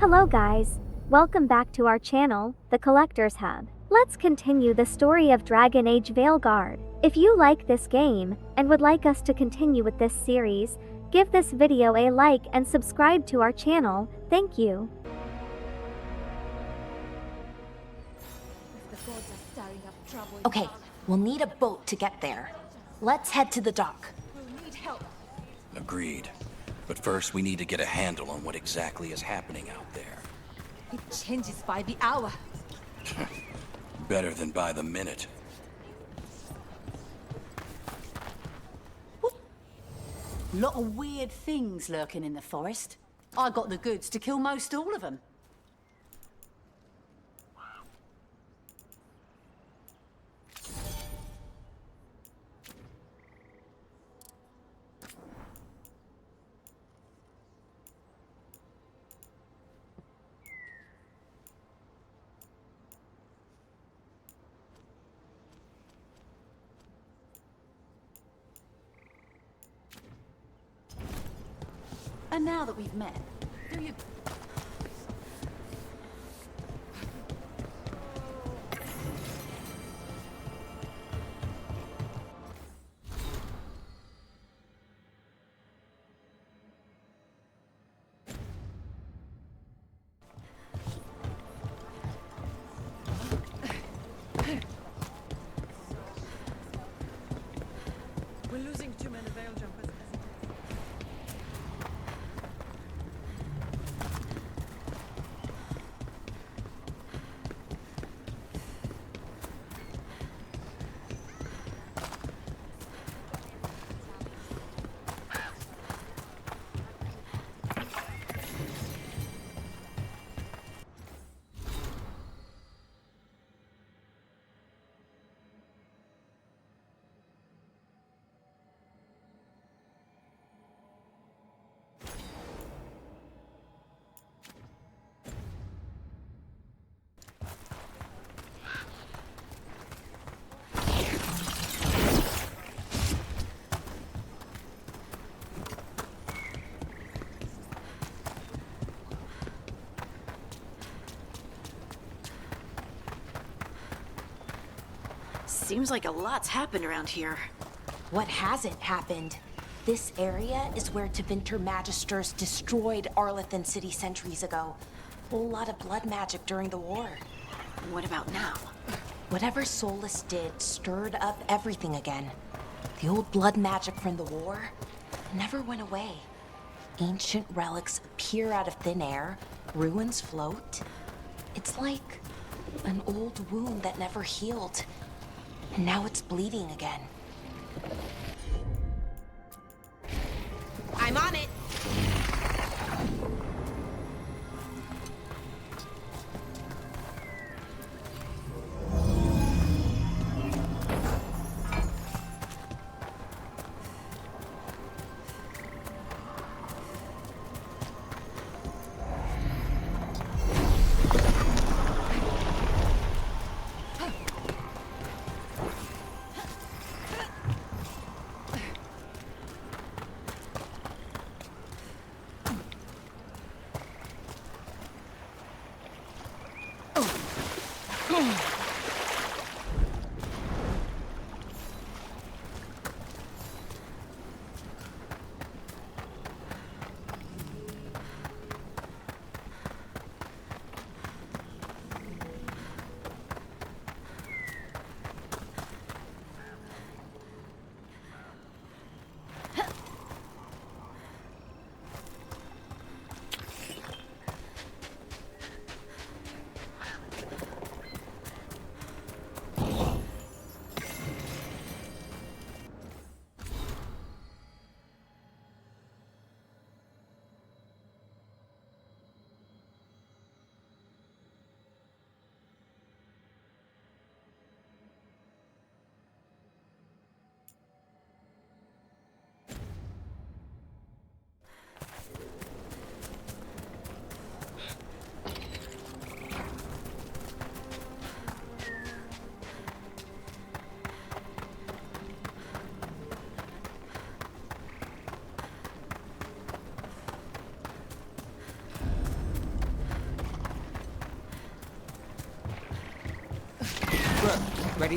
Hello guys, welcome back to our channel, The Collector's Hub. Let's continue the story of Dragon Age Veilguard. If you like this game, and would like us to continue with this series, give this video a like and subscribe to our channel, thank you. Okay, we'll need a boat to get there. Let's head to the dock. We'll need help. Agreed. But first, we need to get a handle on what exactly is happening out there. It changes by the hour. Better than by the minute. Lot of weird things lurking in the forest. I got the goods to kill most all of them. And now that we've met, do you... We're losing too many veil jumpers. Seems like a lot's happened around here. What hasn't happened? This area is where Tevinter Magisters destroyed Arlethan City centuries ago. Whole lot of blood magic during the war. What about now? Whatever Solus did stirred up everything again. The old blood magic from the war never went away. Ancient relics appear out of thin air, ruins float. It's like an old wound that never healed. And now it's bleeding again. I'm on it!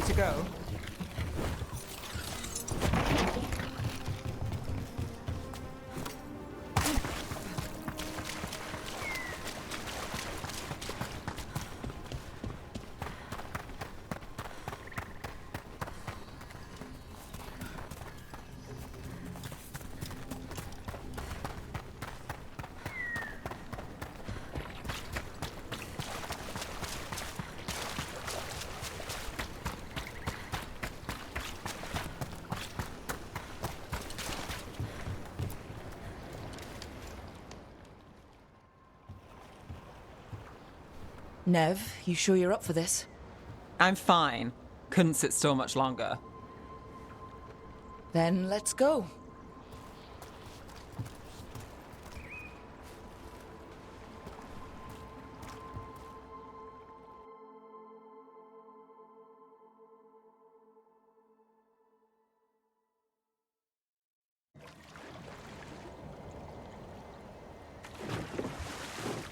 to go? Nev, you sure you're up for this? I'm fine. Couldn't sit still much longer. Then let's go.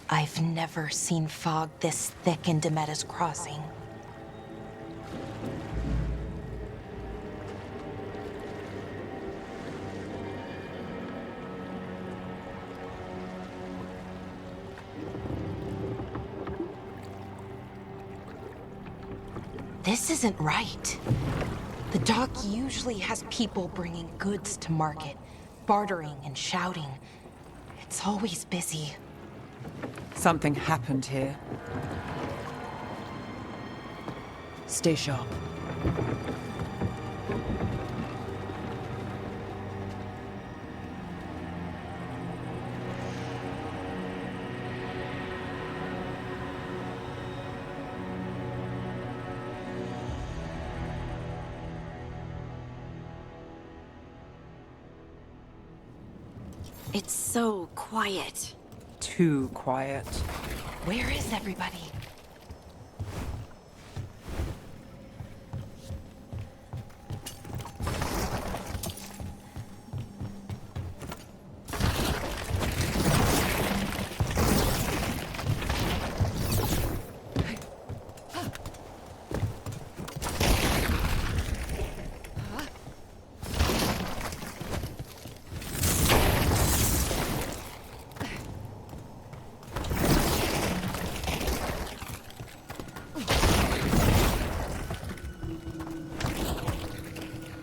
I've never seen fog this thick in Demetta's Crossing. This isn't right. The dock usually has people bringing goods to market, bartering and shouting. It's always busy. Something happened here. Stay sharp. It's so quiet. Too quiet. Where is everybody?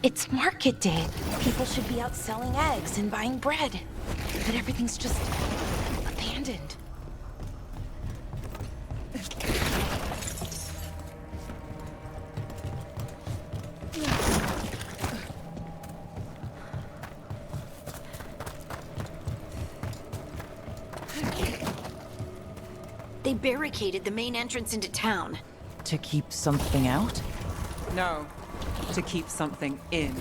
It's market day. People should be out selling eggs and buying bread. But everything's just abandoned. They barricaded the main entrance into town. To keep something out? No, to keep something in.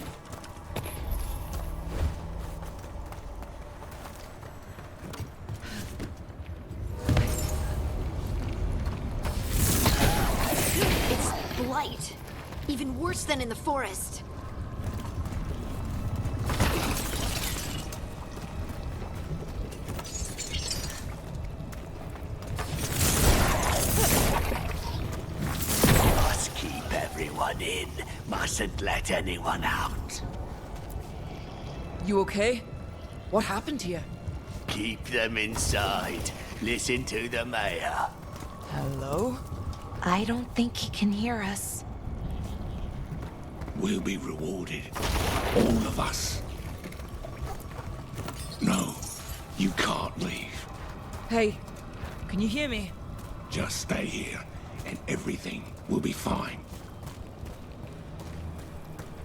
It's blight. Even worse than in the forest. Must keep everyone in. Mustn't let anyone out. You okay? What happened here? Keep them inside. Listen to the mayor. Hello? I don't think he can hear us. We'll be rewarded. All of us. No, you can't leave. Hey, can you hear me? Just stay here, and everything will be fine.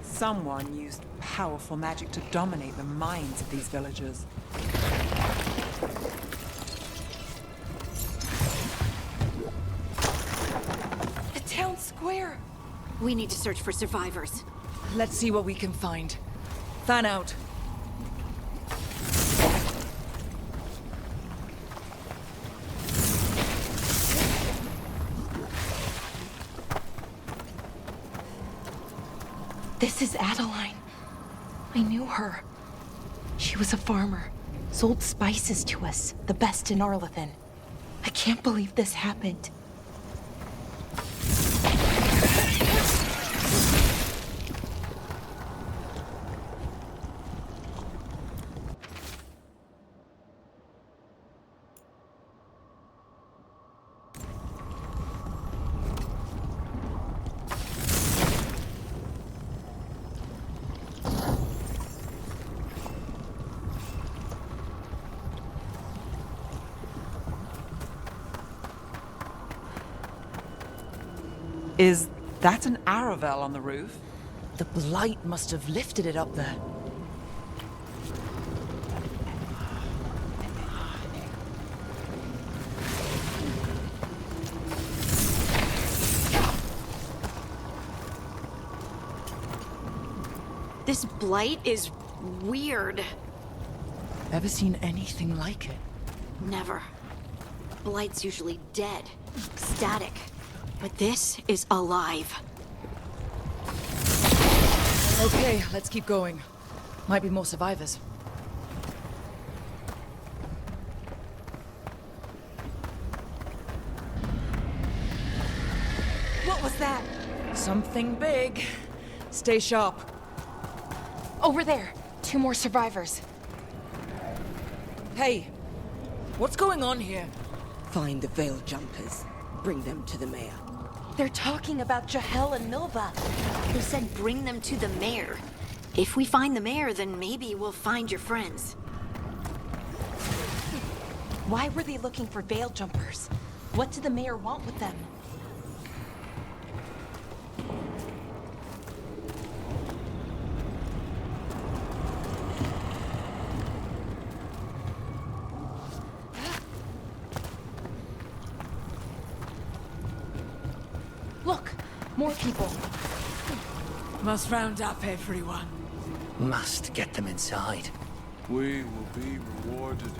Someone used powerful magic to dominate the minds of these villagers. The town square. We need to search for survivors. Let's see what we can find. Fan out. This is Adeline. I knew her. She was a farmer, sold spices to us, the best in Arlethan. I can't believe this happened. Is that an Aravel on the roof? The blight must have lifted it up there. This blight is weird. Ever seen anything like it? Never. Blight's usually dead, static. But this is alive. Okay, let's keep going. Might be more survivors. What was that? Something big. Stay sharp. Over there, 2 more survivors. Hey, what's going on here? Find the veil jumpers. Bring them to the mayor. They're talking about Jahel and Milva. They said bring them to the mayor. If we find the mayor, then maybe we'll find your friends. Why were they looking for veil jumpers? What did the mayor want with them? Look, more people. Must round up everyone. Must get them inside. We will be rewarded.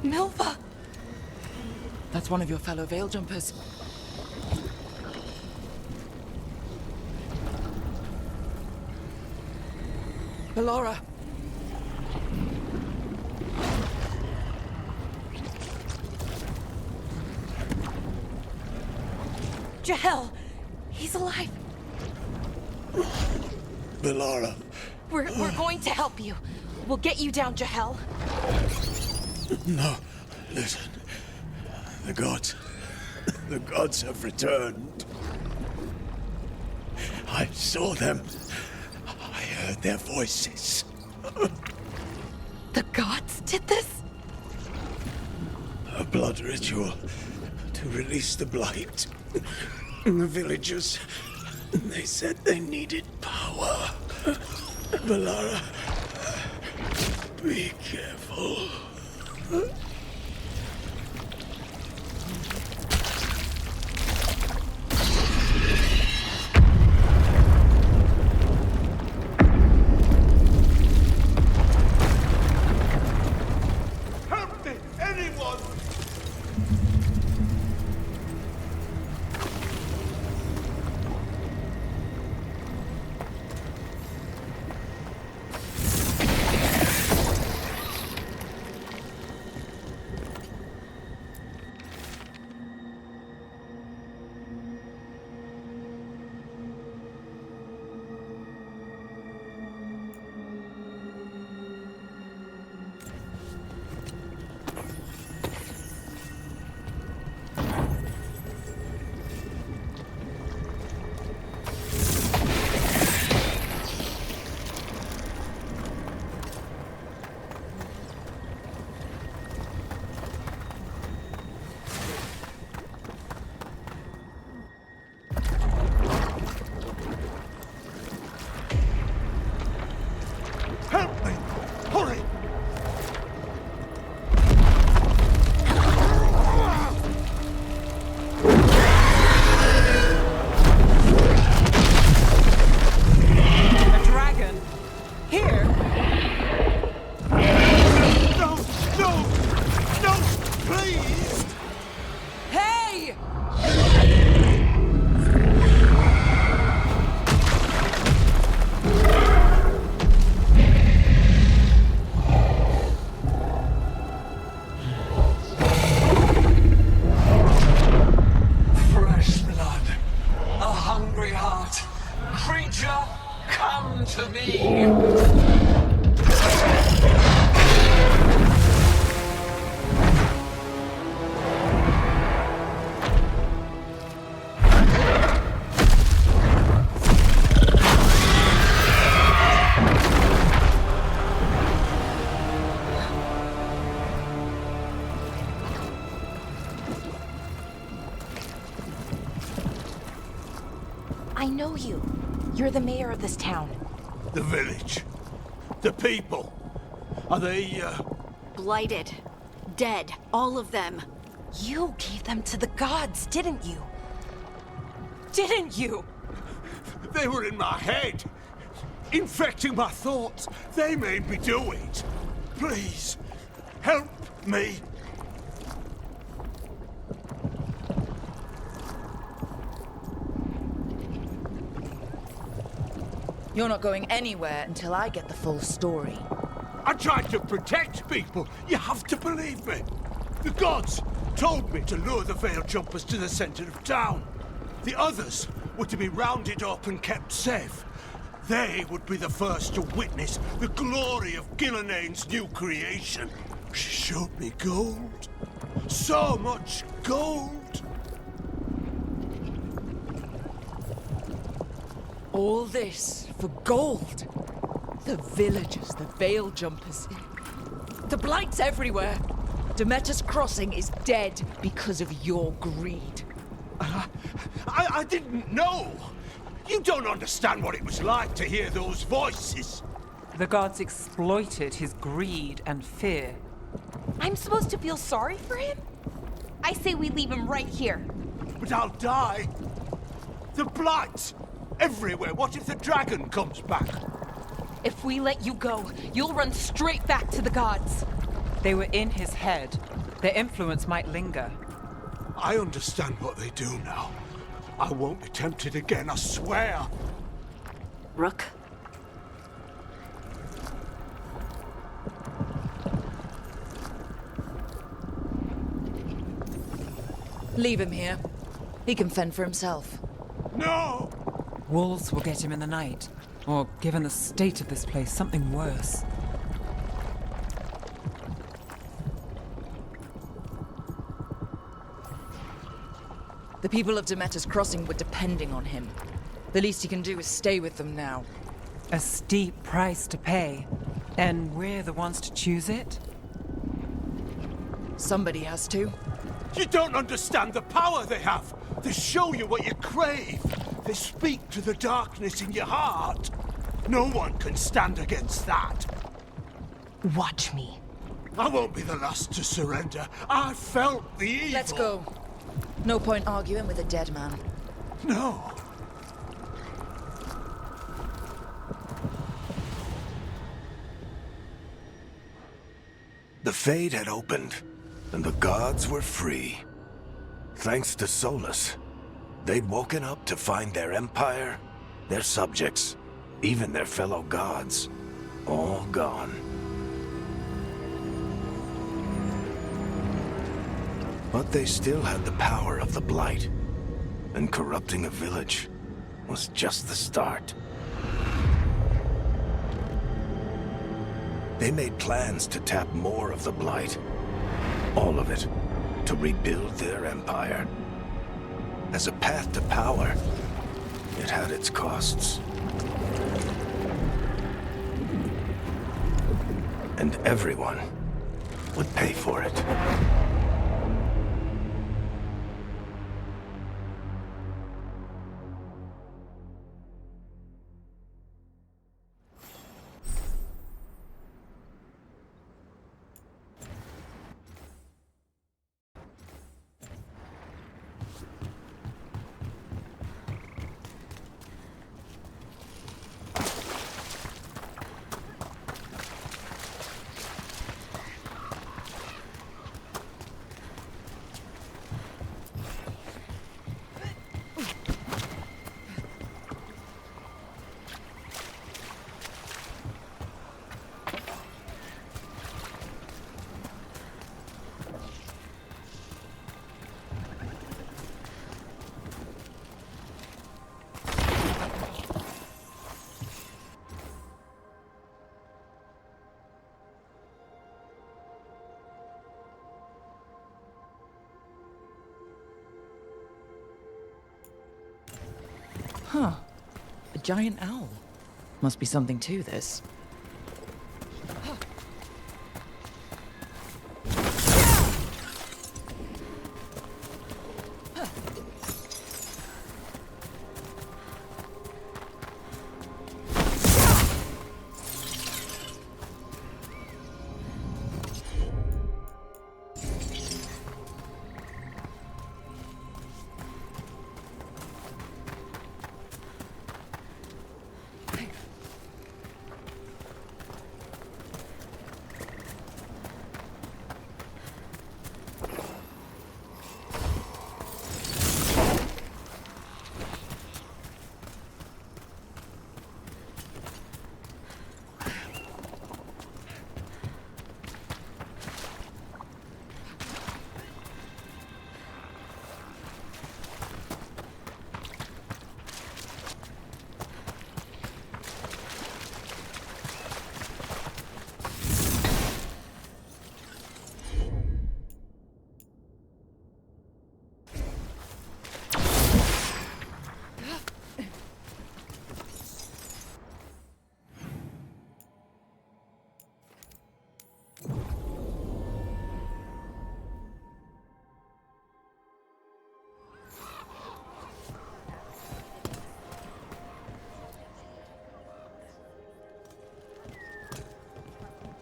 Milva! That's one of your fellow veil jumpers. Bellora. Jahel! He's alive! Bellara. We're going to help you. We'll get you down, Jahel. No, listen. The gods have returned. I saw them. I heard their voices. The gods did this? A blood ritual to release the blight. The villagers, they said they needed power. Bellara, be careful. Help me, anyone! Help me! Hurry! A dragon? Here? No! No! No! Please! Hey! Fresh blood. A hungry heart. Creature, come to me! I know you. You're the mayor of this town. The village. The people. Are they, Blighted. Dead. All of them. You gave them to the gods, didn't you? Didn't you? They were in my head. Infecting my thoughts. They made me do it. Please, help me. You're not going anywhere until I get the full story. I tried to protect people. You have to believe me. The gods told me to lure the Veil Jumpers to the center of town. The others were to be rounded up and kept safe. They would be the first to witness the glory of Gillenane's new creation. She showed me gold. So much gold. All this for gold. The villagers, the Veil Jumpers. The Blight's everywhere. Demeter's Crossing is dead because of your greed. I didn't know. You don't understand what it was like to hear those voices. The gods exploited his greed and fear. I'm supposed to feel sorry for him? I say we leave him right here. But I'll die. The Blight. Everywhere. What if the dragon comes back? If we let you go, you'll run straight back to the gods. They were in his head. Their influence might linger. I understand what they do now. I won't be tempted again, I swear. Rook? Leave him here. He can fend for himself. No! Wolves will get him in the night. Or, given the state of this place, something worse. The people of Demeter's Crossing were depending on him. The least he can do is stay with them now. A steep price to pay. And we're the ones to choose it? Somebody has to. You don't understand the power they have. They show you what you crave. They speak to the darkness in your heart. No one can stand against that. Watch me. I won't be the last to surrender. I felt the evil. Let's go. No point arguing with a dead man. No. The Fade had opened, and the gods were free. Thanks to Solus, they'd woken up to find their empire, their subjects, even their fellow gods, all gone. But they still had the power of the Blight, and corrupting a village was just the start. They made plans to tap more of the Blight, all of it, to rebuild their empire. As a path to power, it had its costs. And everyone would pay for it. Huh. A giant owl. Must be something to this.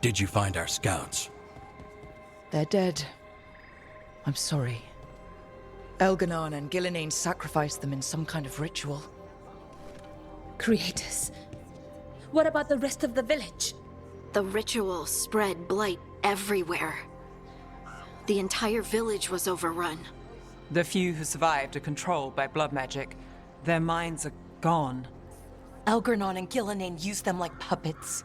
Did you find our scouts? They're dead. I'm sorry. Elganon and Gillenane sacrificed them in some kind of ritual. Creators. What about the rest of the village? The ritual spread blight everywhere. The entire village was overrun. The few who survived are controlled by blood magic. Their minds are gone. Elgarnon and Gillenane used them like puppets.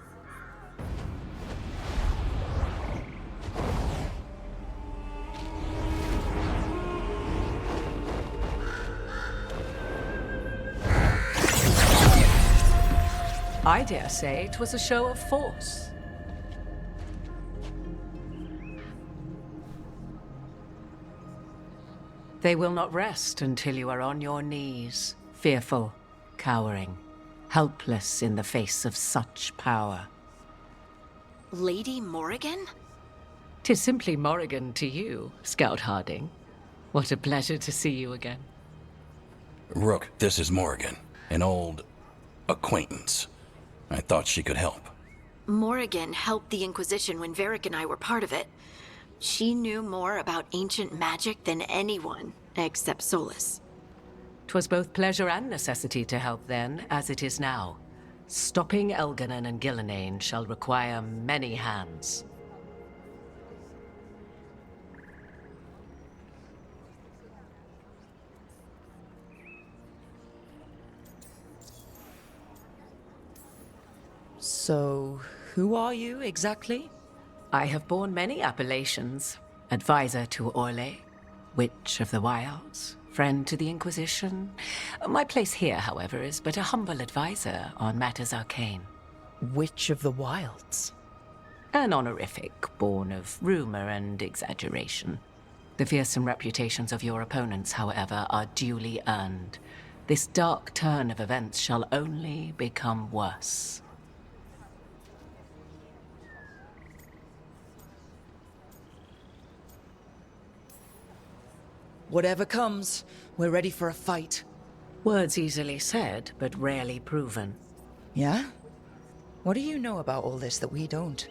I dare say it was a show of force. They will not rest until you are on your knees, fearful, cowering, helpless in the face of such power. Lady Morrigan? 'Tis simply Morrigan to you, Scout Harding. What a pleasure to see you again. Rook, this is Morrigan, an old acquaintance. I thought she could help. Morrigan helped the Inquisition when Varric and I were part of it. She knew more about ancient magic than anyone, except Solus. 'Twas both pleasure and necessity to help then, as it is now. Stopping Elganon and Gillenane shall require many hands. So, who are you exactly? I have borne many appellations. Advisor to Orlais, Witch of the Wilds, friend to the Inquisition. My place here, however, is but a humble advisor on matters arcane. Witch of the Wilds? An honorific born of rumor and exaggeration. The fearsome reputations of your opponents, however, are duly earned. This dark turn of events shall only become worse. Whatever comes, we're ready for a fight. Words easily said, but rarely proven. Yeah? What do you know about all this that we don't?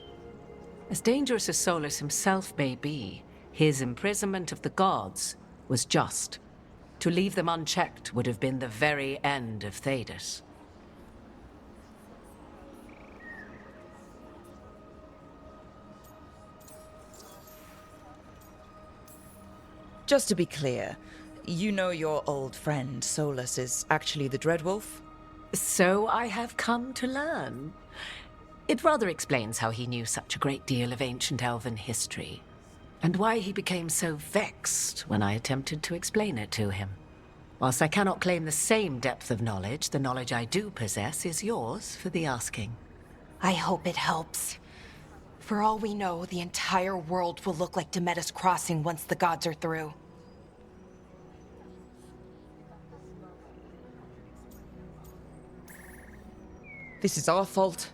As dangerous as Solus himself may be, his imprisonment of the gods was just. To leave them unchecked would have been the very end of Thedas. Just to be clear, you know your old friend Solus is actually the Dreadwolf? So I have come to learn. It rather explains how he knew such a great deal of ancient elven history, and why he became so vexed when I attempted to explain it to him. Whilst I cannot claim the same depth of knowledge, the knowledge I do possess is yours for the asking. I hope it helps. For all we know, the entire world will look like Demetus Crossing once the gods are through. This is our fault.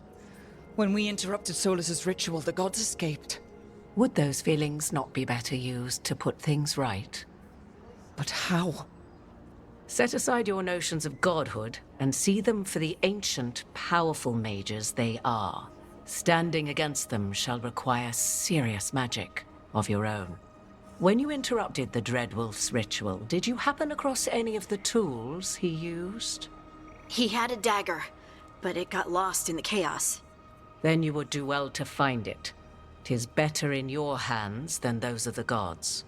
When we interrupted Solus's ritual, the gods escaped. Would those feelings not be better used to put things right? But how? Set aside your notions of godhood and see them for the ancient, powerful mages they are. Standing against them shall require serious magic of your own. When you interrupted the Dreadwolf's ritual, did you happen across any of the tools he used? He had a dagger, but it got lost in the chaos. Then you would do well to find it. 'Tis better in your hands than those of the gods.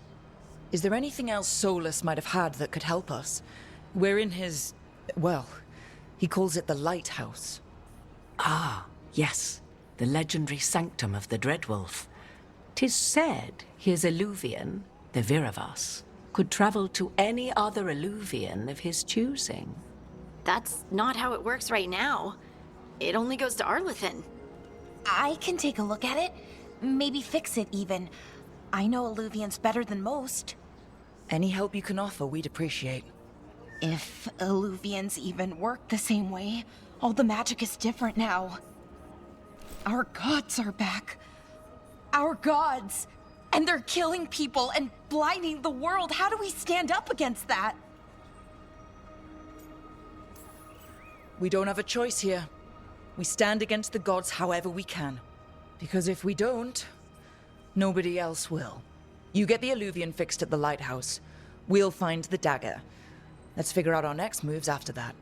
Is there anything else Solus might have had that could help us? We're in his... well, he calls it the Lighthouse. Ah, yes. The legendary sanctum of the Dreadwolf. 'Tis said his Illuvian, the Viravas, could travel to any other Illuvian of his choosing. That's not how it works right now. It only goes to Arlethan. I can take a look at it. Maybe fix it, even. I know Illuvians better than most. Any help you can offer, we'd appreciate. If Illuvians even work the same way, all the magic is different now. Our gods are back. Our gods! And they're killing people and blinding the world. How do we stand up against that? We don't have a choice here. We stand against the gods however we can. Because if we don't, nobody else will. You get the Illuvian fixed at the lighthouse. We'll find the dagger. Let's figure out our next moves after that.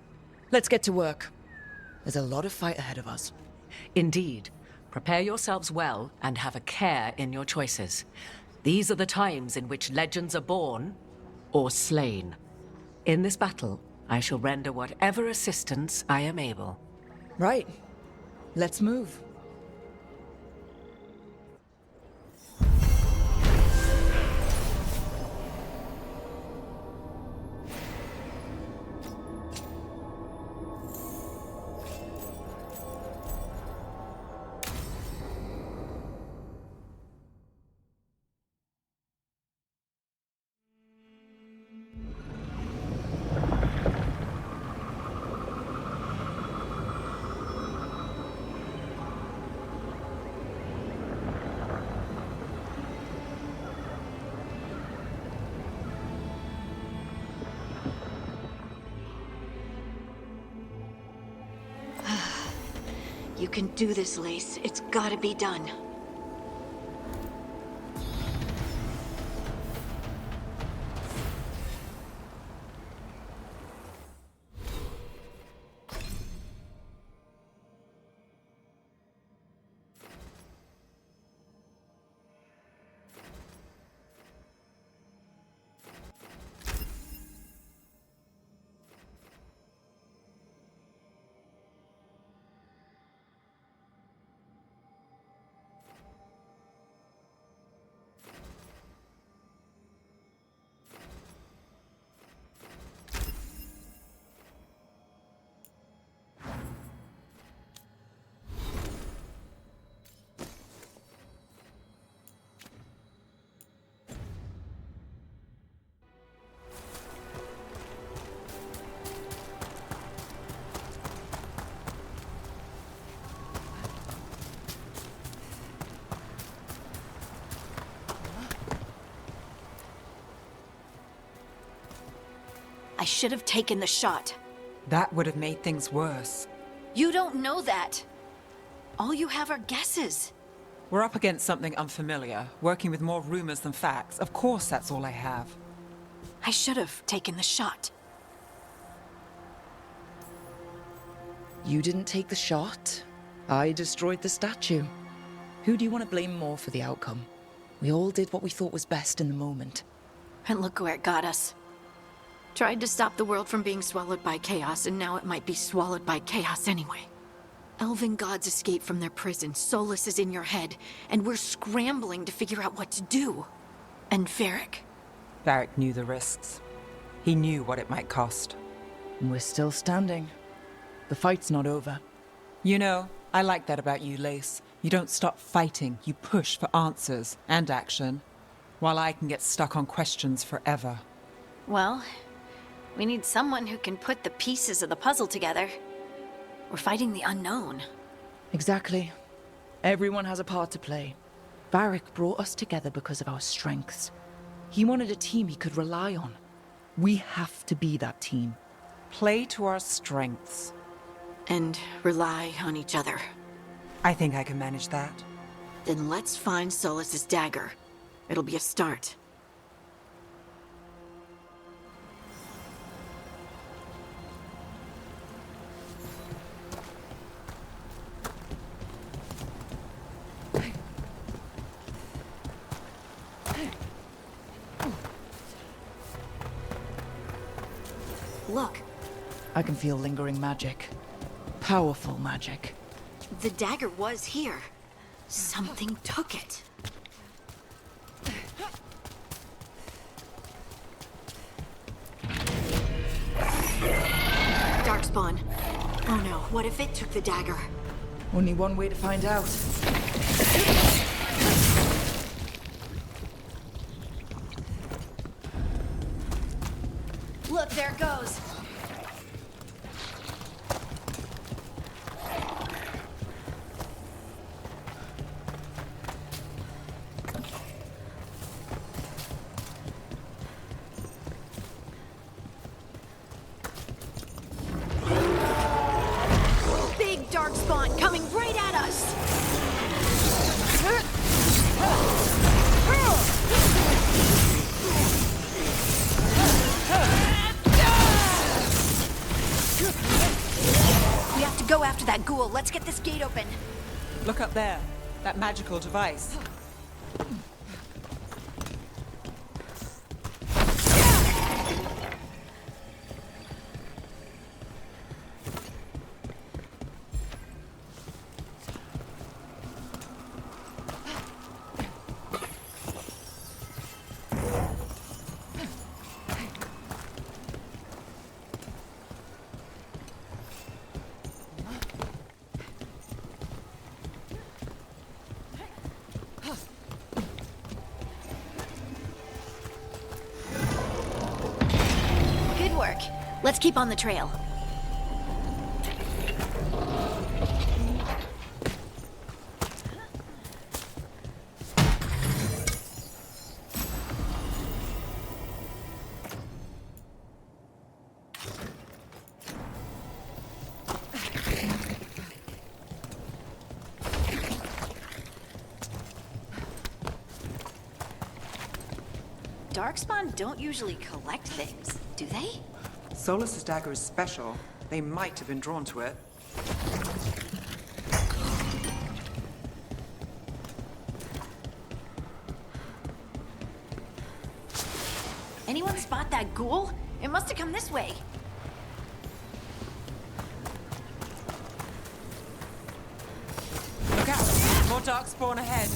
Let's get to work. There's a lot of fight ahead of us. Indeed. Prepare yourselves well and have a care in your choices. These are the times in which legends are born or slain. In this battle, I shall render whatever assistance I am able. Right. Let's move. You can do this, Lace. It's gotta be done. I should have taken the shot. That would have made things worse. You don't know that. All you have are guesses. We're up against something unfamiliar, working with more rumors than facts. Of course that's all I have. I should have taken the shot. You didn't take the shot. I destroyed the statue. Who do you want to blame more for the outcome? We all did what we thought was best in the moment. And look where it got us. Tried to stop the world from being swallowed by chaos, and now it might be swallowed by chaos anyway. Elven gods escaped from their prison, Solus is in your head, and we're scrambling to figure out what to do. And Varric. Varric knew the risks. He knew what it might cost. And we're still standing. The fight's not over. You know, I like that about you, Lace. You don't stop fighting, you push for answers and action, while I can get stuck on questions forever. Well, we need someone who can put the pieces of the puzzle together. We're fighting the unknown. Exactly. Everyone has a part to play. Varric brought us together because of our strengths. He wanted a team he could rely on. We have to be that team. Play to our strengths. And rely on each other. I think I can manage that. Then let's find Solus's dagger. It'll be a start. Look. I can feel lingering magic. Powerful magic. The dagger was here. Something took it. Darkspawn. Oh no, what if it took the dagger? Only one way to find out. Look, there it goes. Big darkspawn coming right at us. after that ghoul. Let's get this gate open. Look up there. That magical device. Good work. Let's keep on the trail. Darkspawn don't usually collect things, do they? Solus's dagger is special. They might have been drawn to it. Anyone spot that ghoul? It must have come this way. Look out! More darkspawn ahead.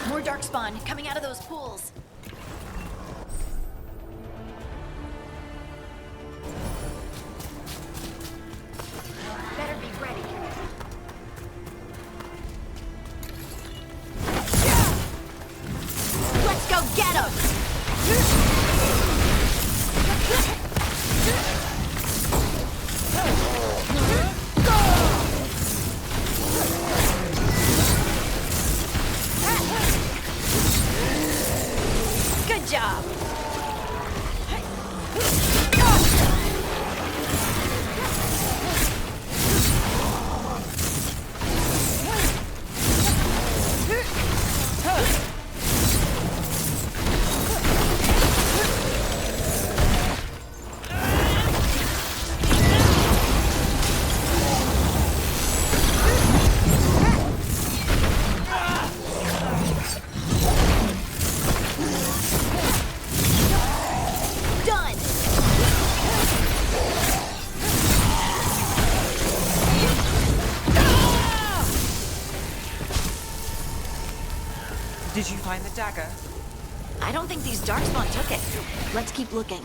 More darkspawn coming out of those pools. Better be ready. Let's go get him! Good job! Done! Did you find the dagger? I don't think these darkspawn took it. Let's keep looking.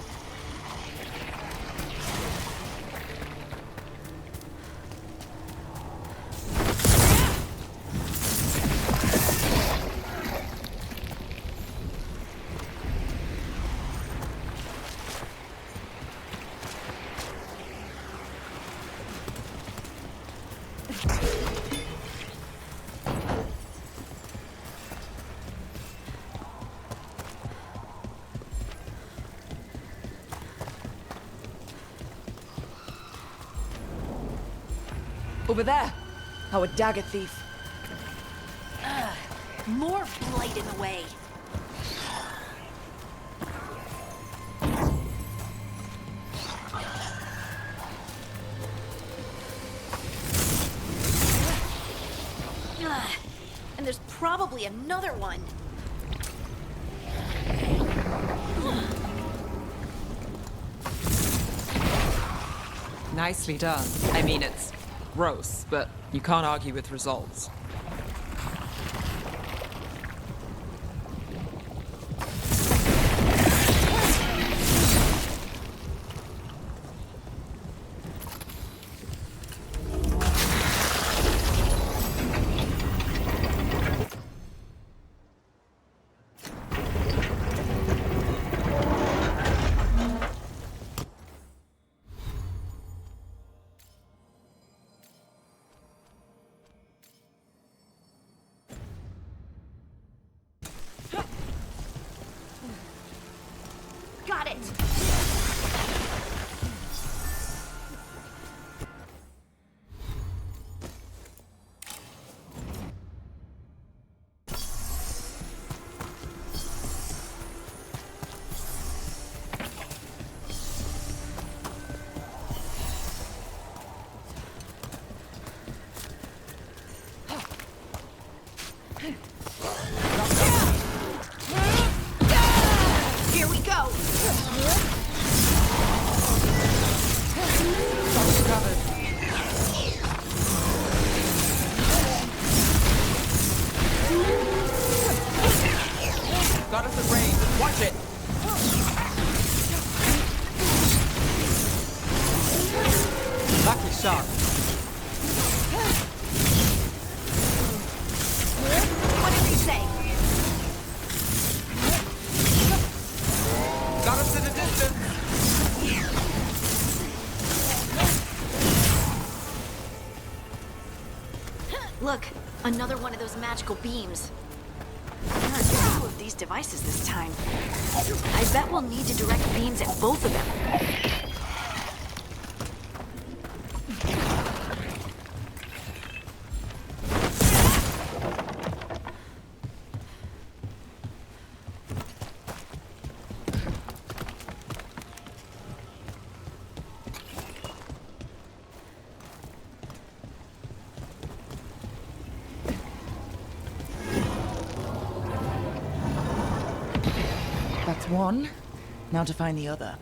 Over there! Our dagger thief. More blight in the way. And there's probably another one. Nicely done. I mean, it's gross, but you can't argue with results. Got it! go! Covered. Got us at range. Watch it. Lucky shot. What did he say? Got us at a distance. Look, another one of those magical beams. There are two of these devices this time. I bet we'll need to direct beams at both of them. That's one. Now to find the other.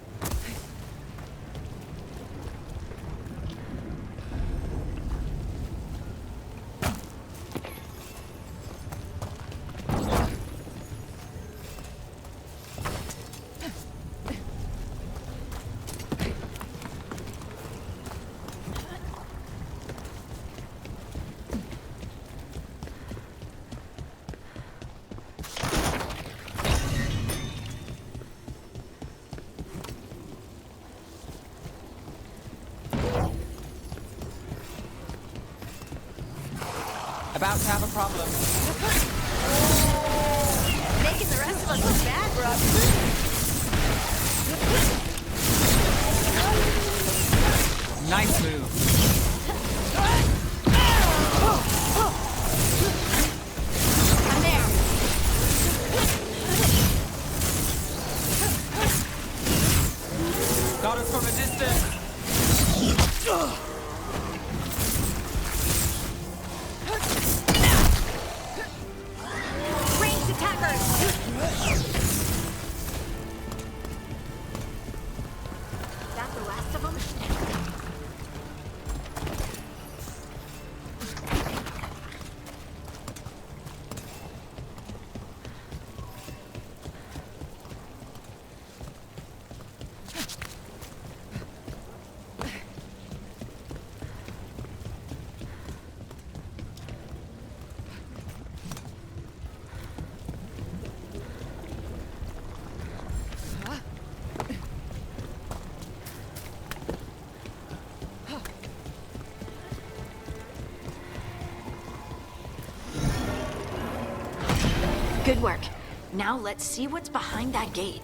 About to have a problem. Making the rest of us look bad, Brooke. Nice move. I'm there. Got us from a distance. Ranged attackers! Is that the last of them? Good work. Now let's see what's behind that gate.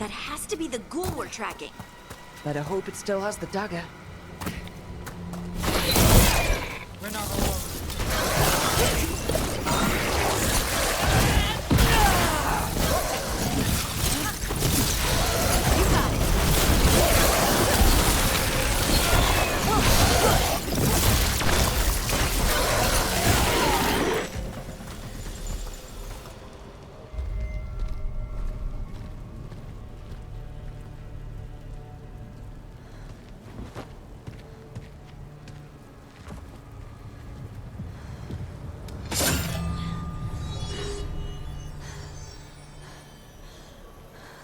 That has to be the ghoul we're tracking. Better hope it still has the dagger. We're not alone.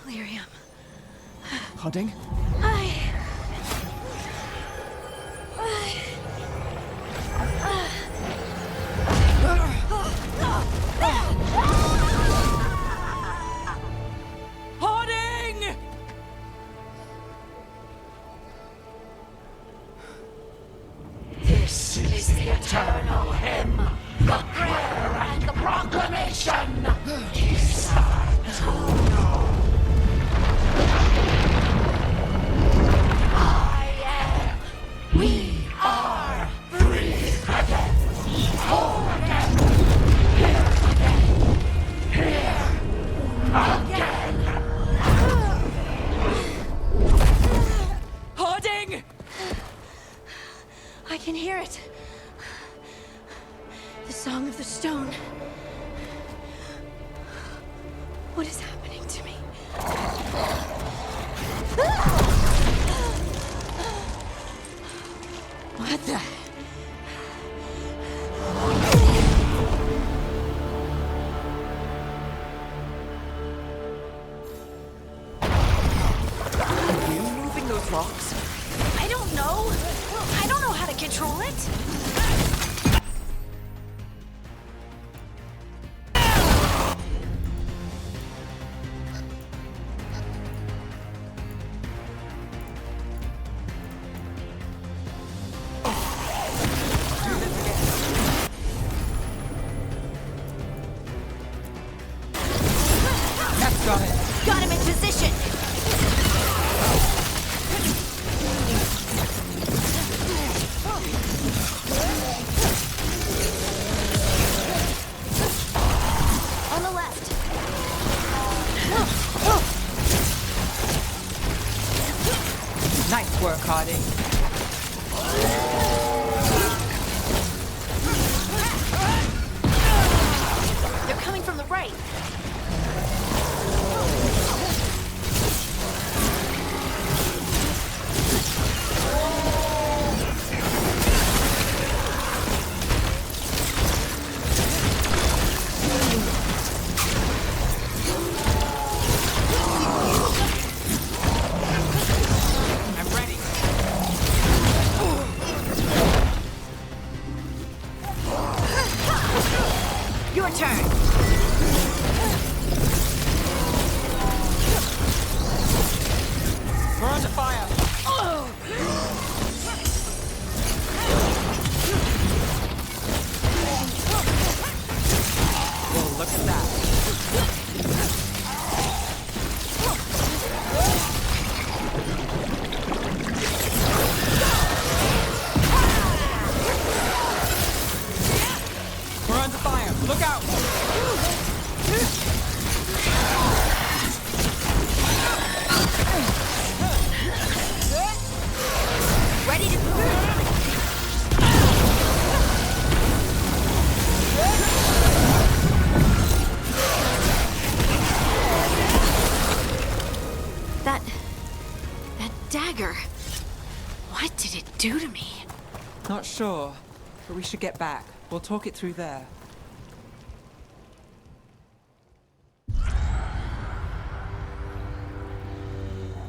Lyrium. Pudding? Pudding! This is the eternal hymn, the prayer and the proclamation. We are free again. Whole again. Here again. Here again. Pudding! I can hear it. The song of the stone. What is happening to me? What the? Are you moving those rocks? I don't know. I don't know how to control it. Got it. Got him in position. On the left. Nice work, Harding. They're coming from the right. I'm ready. Your turn. We're under fire. Well, look at that. We're under fire. Look out. Ready to... That dagger. What did it do to me? Not sure, but we should get back. We'll talk it through there.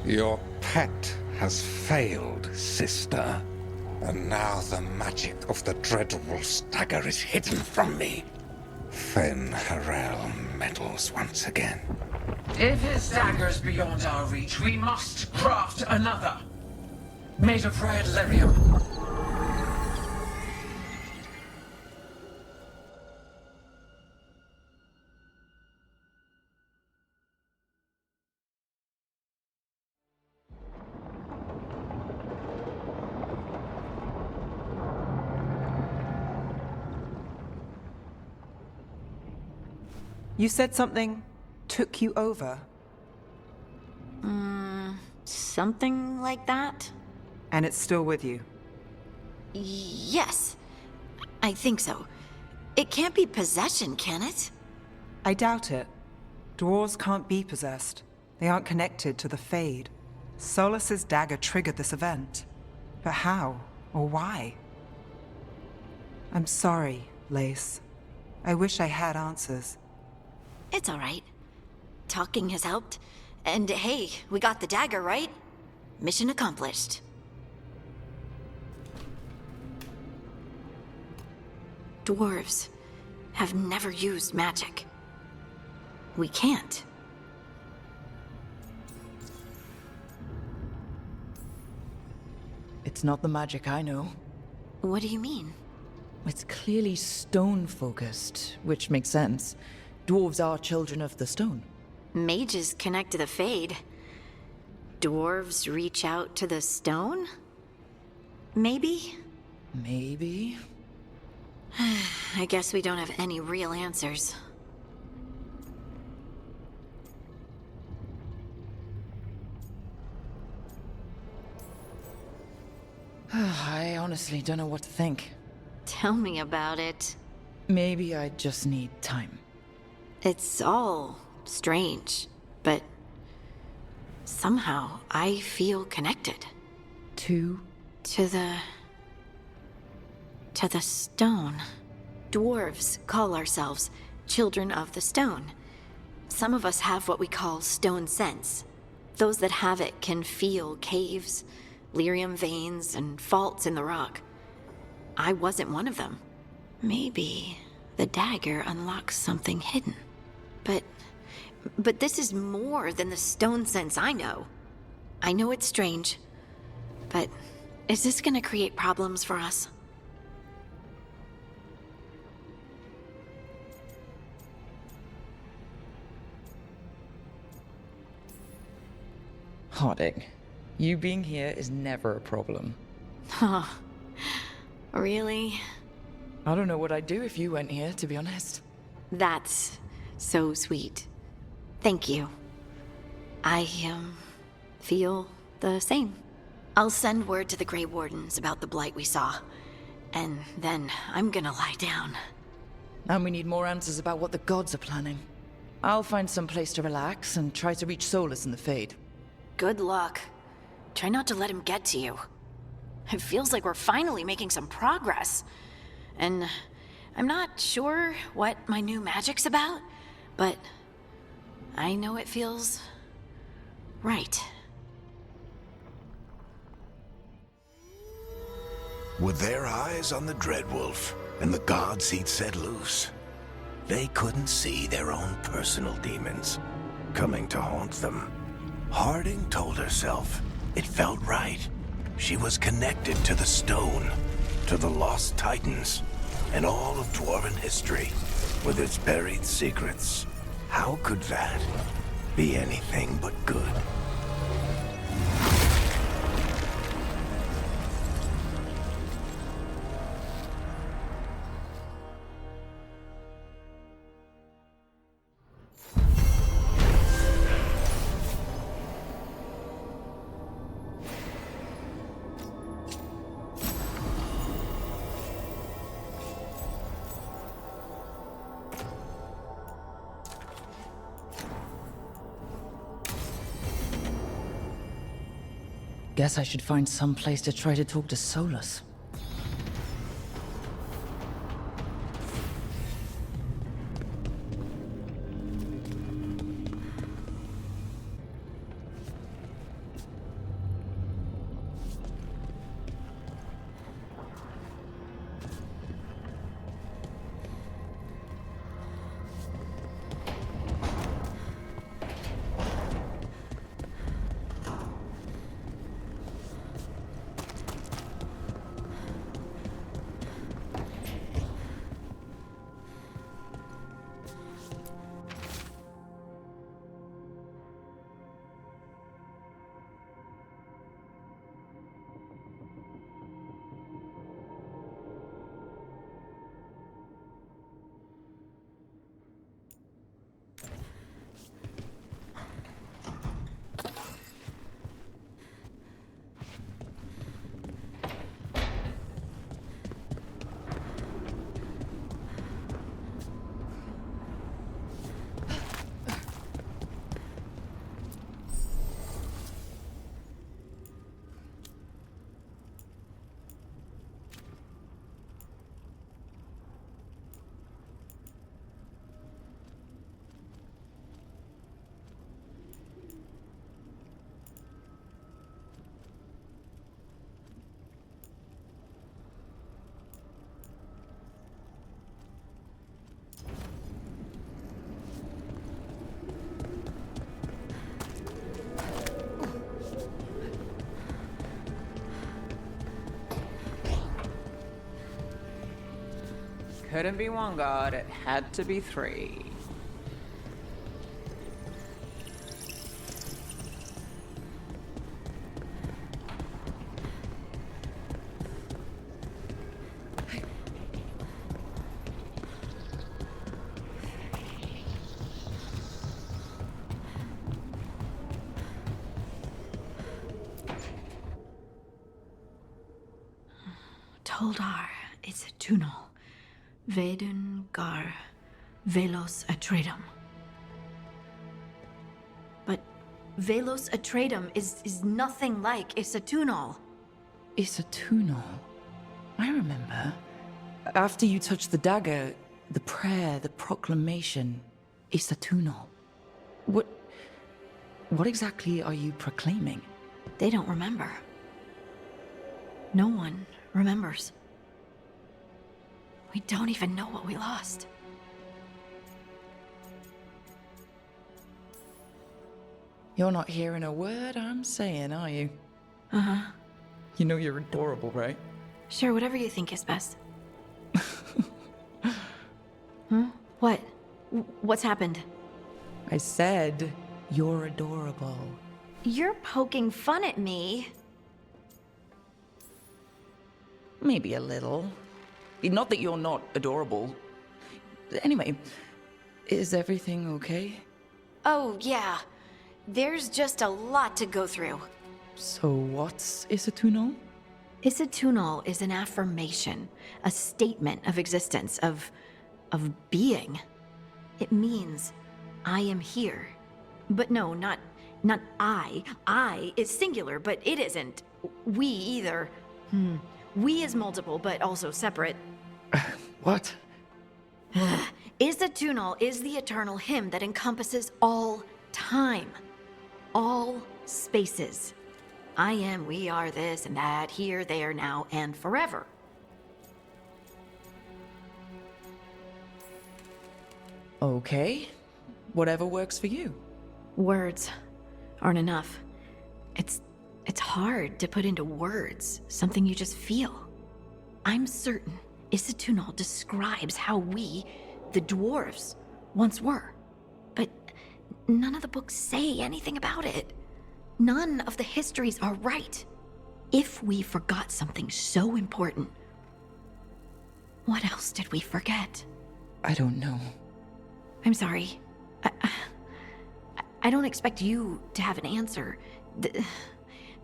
Your pet has failed, sister. And now the magic of the dreadful stagger is hidden from me. Fen Harel meddles once again. If his dagger's beyond our reach, we must craft another. Made of red lyrium. You said something took you over, Something like that? and it's still with you. Yes. I think so. It can't be possession, can it? I doubt it. Dwarves can't be possessed. They aren't connected to the Fade. Solus's dagger triggered this event. But how? Or why? I'm sorry, Lace. I wish I had answers. It's alright. Talking has helped. And hey, we got the dagger, right? Mission accomplished. Dwarves have never used magic. We can't. It's not the magic I know. What do you mean? It's clearly stone-focused, which makes sense. Dwarves are children of the stone. Mages connect to the Fade. Dwarves reach out to the stone? Maybe? Maybe? I guess we don't have any real answers. I honestly don't know what to think. Tell me about it. Maybe I just need time. It's all strange, but somehow I feel connected. To the stone. Dwarves call ourselves children of the stone. Some of us have what we call stone sense. Those that have it can feel caves, lyrium veins, and faults in the rock. I wasn't one of them. Maybe the dagger unlocks something hidden. But this is more than the stone sense I know. I know it's strange, but is this gonna create problems for us? Harding, you being here is never a problem. Huh. Really? I don't know what I'd do if you went here, to be honest. That's so sweet. Thank you. I, feel the same. I'll send word to the Grey Wardens about the blight we saw. And then I'm gonna lie down. And we need more answers about what the gods are planning. I'll find some place to relax and try to reach Solus in the Fade. Good luck. Try not to let him get to you. It feels like we're finally making some progress. And I'm not sure what my new magic's about, but I know it feels right. With their eyes on the Dreadwolf and the gods he'd set loose, they couldn't see their own personal demons coming to haunt them. Harding told herself it felt right. She was connected to the stone, to the lost titans, and all of Dwarven history, with its buried secrets. How could that be anything but good? Guess I should find some place to try to talk to Solus. couldn't be one god, it had to be three. Toldar, it's a tunnel. Veilguard, Velos Atreidim. But Velos Atreidim is nothing like Isatunal. Isatunal? I remember. After you touched the dagger, the prayer, the proclamation, Isatunal. What exactly are you proclaiming? They don't remember. No one remembers. We don't even know what we lost. You're not hearing a word I'm saying, are you? Uh-huh. You know you're adorable, right? Sure, whatever you think is best. Huh? What? What's happened? I said you're adorable. You're poking fun at me. Maybe a little. Not that you're not adorable. Anyway, is everything okay? Oh, yeah. There's just a lot to go through. So what's Isatunal? Isatunal is an affirmation, a statement of existence, of being. It means, I am here. But no, not I. I is singular, but it isn't. We either. We is multiple, but also separate. What? Isatunal is the eternal hymn that encompasses all time. All spaces. I am, we are, this and that, here, there, now, and forever. Okay. Whatever works for you. Words aren't enough. It's hard to put into words, something you just feel. I'm certain Isatunal describes how we, the dwarves, once were. But none of the books say anything about it. None of the histories are right. If we forgot something so important, what else did we forget? I don't know. I'm sorry. I don't expect you to have an answer.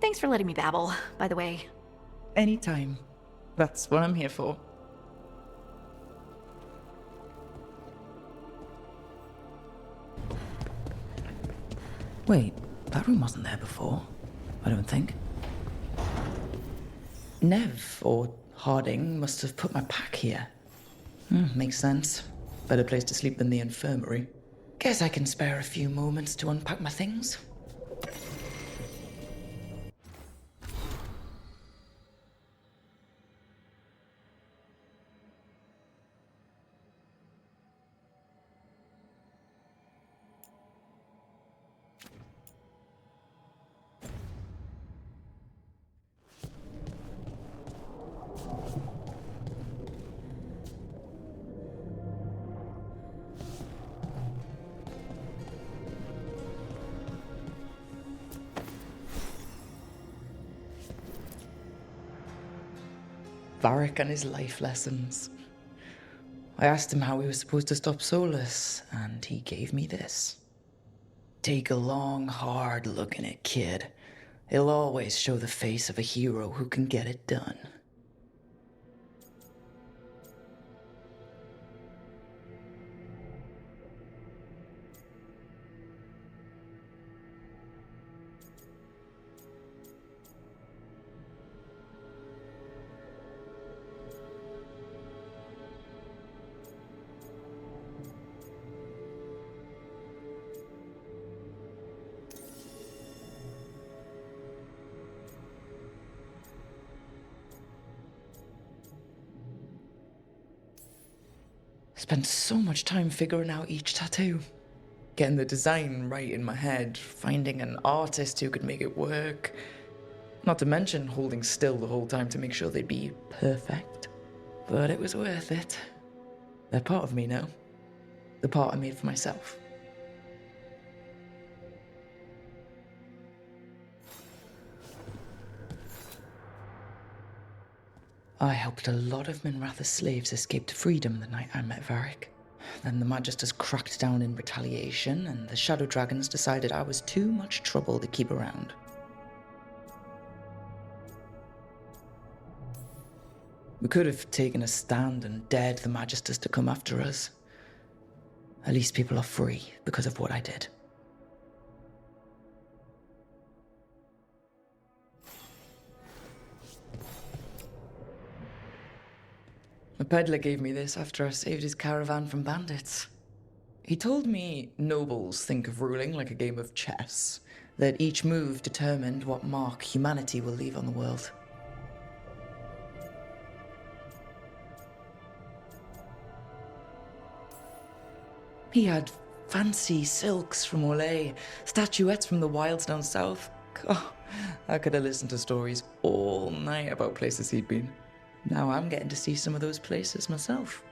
Thanks for letting me babble, by the way. Anytime. That's what I'm here for. Wait, that room wasn't there before. I don't think. Nev, or Harding, must have put my pack here. Makes sense. Better place to sleep than the infirmary. Guess I can spare a few moments to unpack my things. Varric and his life lessons. I asked him how we were supposed to stop Solus, and he gave me this. Take a long, hard look in it, kid. It'll always show the face of a hero who can get it done. Spent so much time figuring out each tattoo. Getting the design right in my head, finding an artist who could make it work. Not to mention holding still the whole time to make sure they'd be perfect. But it was worth it. They're part of me now. The part I made for myself. I helped a lot of Minratha's slaves escape to freedom the night I met Varric. Then the Magisters cracked down in retaliation, and the Shadow Dragons decided I was too much trouble to keep around. We could have taken a stand and dared the Magisters to come after us. At least people are free because of what I did. The peddler gave me this after I saved his caravan from bandits. He told me nobles think of ruling like a game of chess, that each move determined what mark humanity will leave on the world. He had fancy silks from Olay, statuettes from the wilds down south. Oh, I could have listened to stories all night about places he'd been. Now I'm getting to see some of those places myself.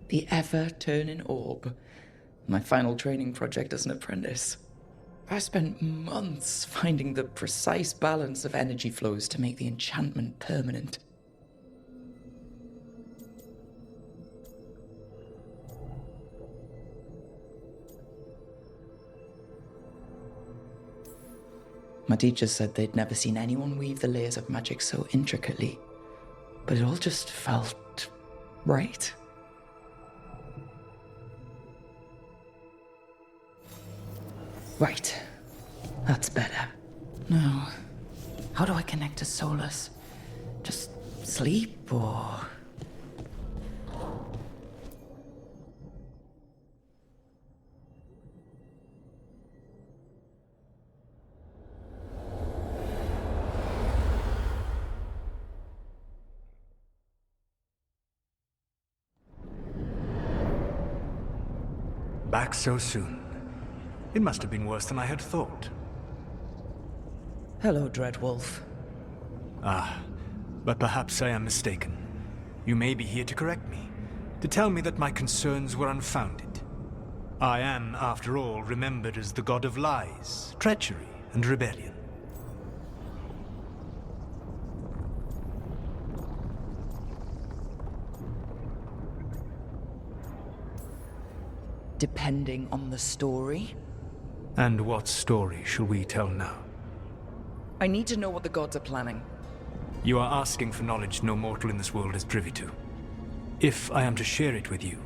The ever-turning orb. My final training project as an apprentice. I spent months finding the precise balance of energy flows to make the enchantment permanent. My teachers said they'd never seen anyone weave the layers of magic so intricately, but it all just felt right. Right. That's better. Now, how do I connect to Solus? Just sleep, or...? Back so soon. It must have been worse than I had thought. Hello, Dreadwolf. Ah, but perhaps I am mistaken. You may be here to correct me, to tell me that my concerns were unfounded. I am, after all, remembered as the god of lies, treachery, and rebellion. Depending on the story. And what story shall we tell now? I need to know what the gods are planning. You are asking for knowledge no mortal in this world is privy to. If I am to share it with you,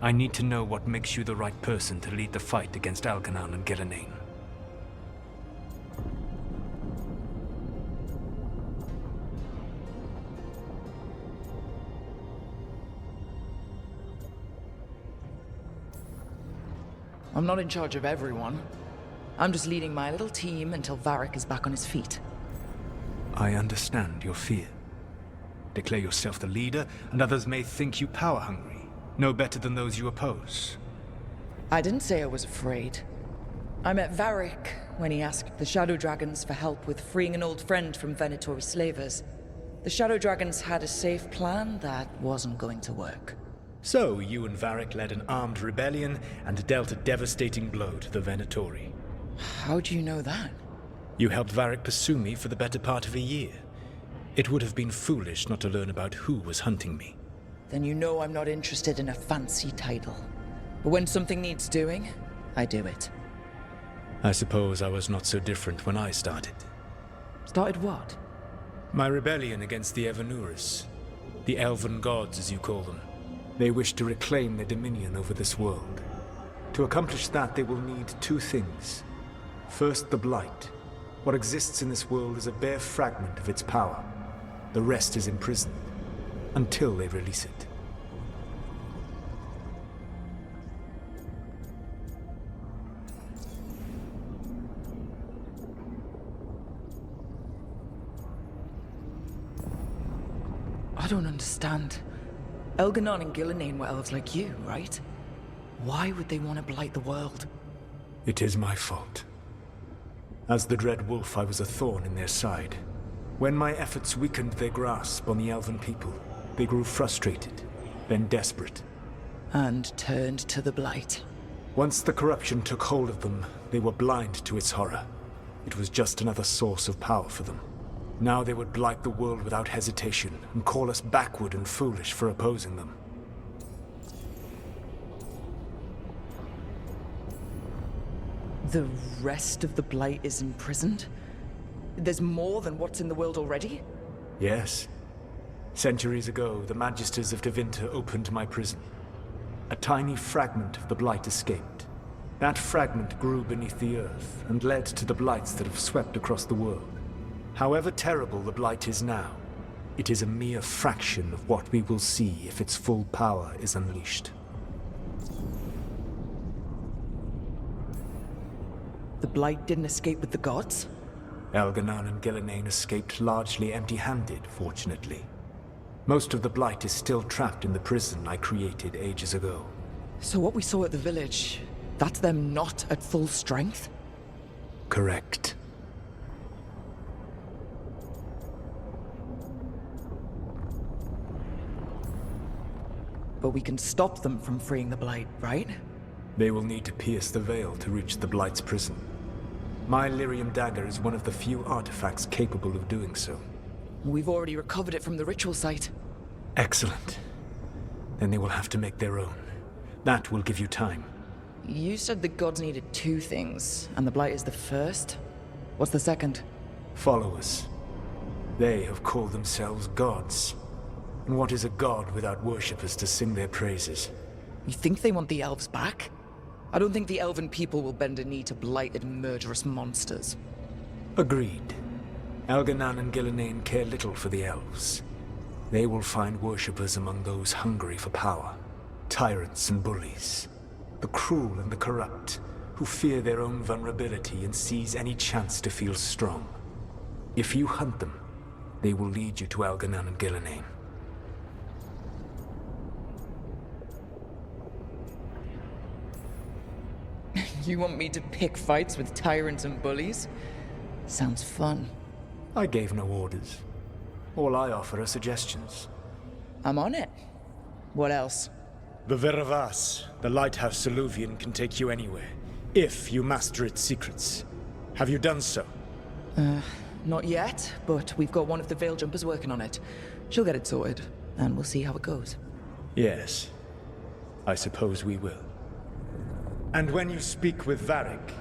I need to know what makes you the right person to lead the fight against Algernon and Gillenane. I'm not in charge of everyone. I'm just leading my little team until Varric is back on his feet. I understand your fear. Declare yourself the leader, and others may think you power-hungry, no better than those you oppose. I didn't say I was afraid. I met Varric when he asked the Shadow Dragons for help with freeing an old friend from Venatori slavers. The Shadow Dragons had a safe plan that wasn't going to work. So, you and Varric led an armed rebellion and dealt a devastating blow to the Venatori. How do you know that? You helped Varric pursue me for the better part of a year. It would have been foolish not to learn about who was hunting me. Then you know I'm not interested in a fancy title. But when something needs doing, I do it. I suppose I was not so different when I started. Started what? My rebellion against the Evanuris. The elven gods, as you call them. They wish to reclaim their dominion over this world. To accomplish that, they will need two things. First, the Blight. What exists in this world is a bare fragment of its power. The rest is imprisoned, until they release it. I don't understand. Elganon and Gillenane were elves like you, right? Why would they want to blight the world? It is my fault. As the Dread Wolf, I was a thorn in their side. When my efforts weakened their grasp on the Elven people, they grew frustrated, then desperate. And turned to the blight. Once the corruption took hold of them, they were blind to its horror. It was just another source of power for them. Now they would blight the world without hesitation and call us backward and foolish for opposing them. The rest of the blight is imprisoned? There's more than what's in the world already? Yes. Centuries ago, the Magisters of Tevinter opened my prison. A tiny fragment of the blight escaped. That fragment grew beneath the earth and led to the blights that have swept across the world. However terrible the blight is now, it is a mere fraction of what we will see if its full power is unleashed. The blight didn't escape with the gods? Elganan and Gillenane escaped largely empty-handed, fortunately. Most of the blight is still trapped in the prison I created ages ago. So what we saw at the village, that's them not at full strength? Correct. But we can stop them from freeing the blight, right? They will need to pierce the veil to reach the blight's prison. My lyrium dagger is one of the few artifacts capable of doing so. We've already recovered it from the ritual site. Excellent. Then they will have to make their own. That will give you time. You said the gods needed two things, and the blight is the first? What's the second? Followers. They have called themselves gods. And what is a god without worshippers to sing their praises? You think they want the elves back? I don't think the elven people will bend a knee to blighted, murderous monsters. Agreed. Elganan and Gillenane care little for the elves. They will find worshippers among those hungry for power. Tyrants and bullies. The cruel and the corrupt, who fear their own vulnerability and seize any chance to feel strong. If you hunt them, they will lead you to Elganan and Gillenane. You want me to pick fights with tyrants and bullies? Sounds fun. I gave no orders. All I offer are suggestions. I'm on it. What else? The Veravas, the lighthouse Soluvian, can take you anywhere, if you master its secrets. Have you done so? Not yet, but we've got one of the Veil Jumpers working on it. She'll get it sorted, and we'll see how it goes. Yes. I suppose we will. And when you speak with Varric,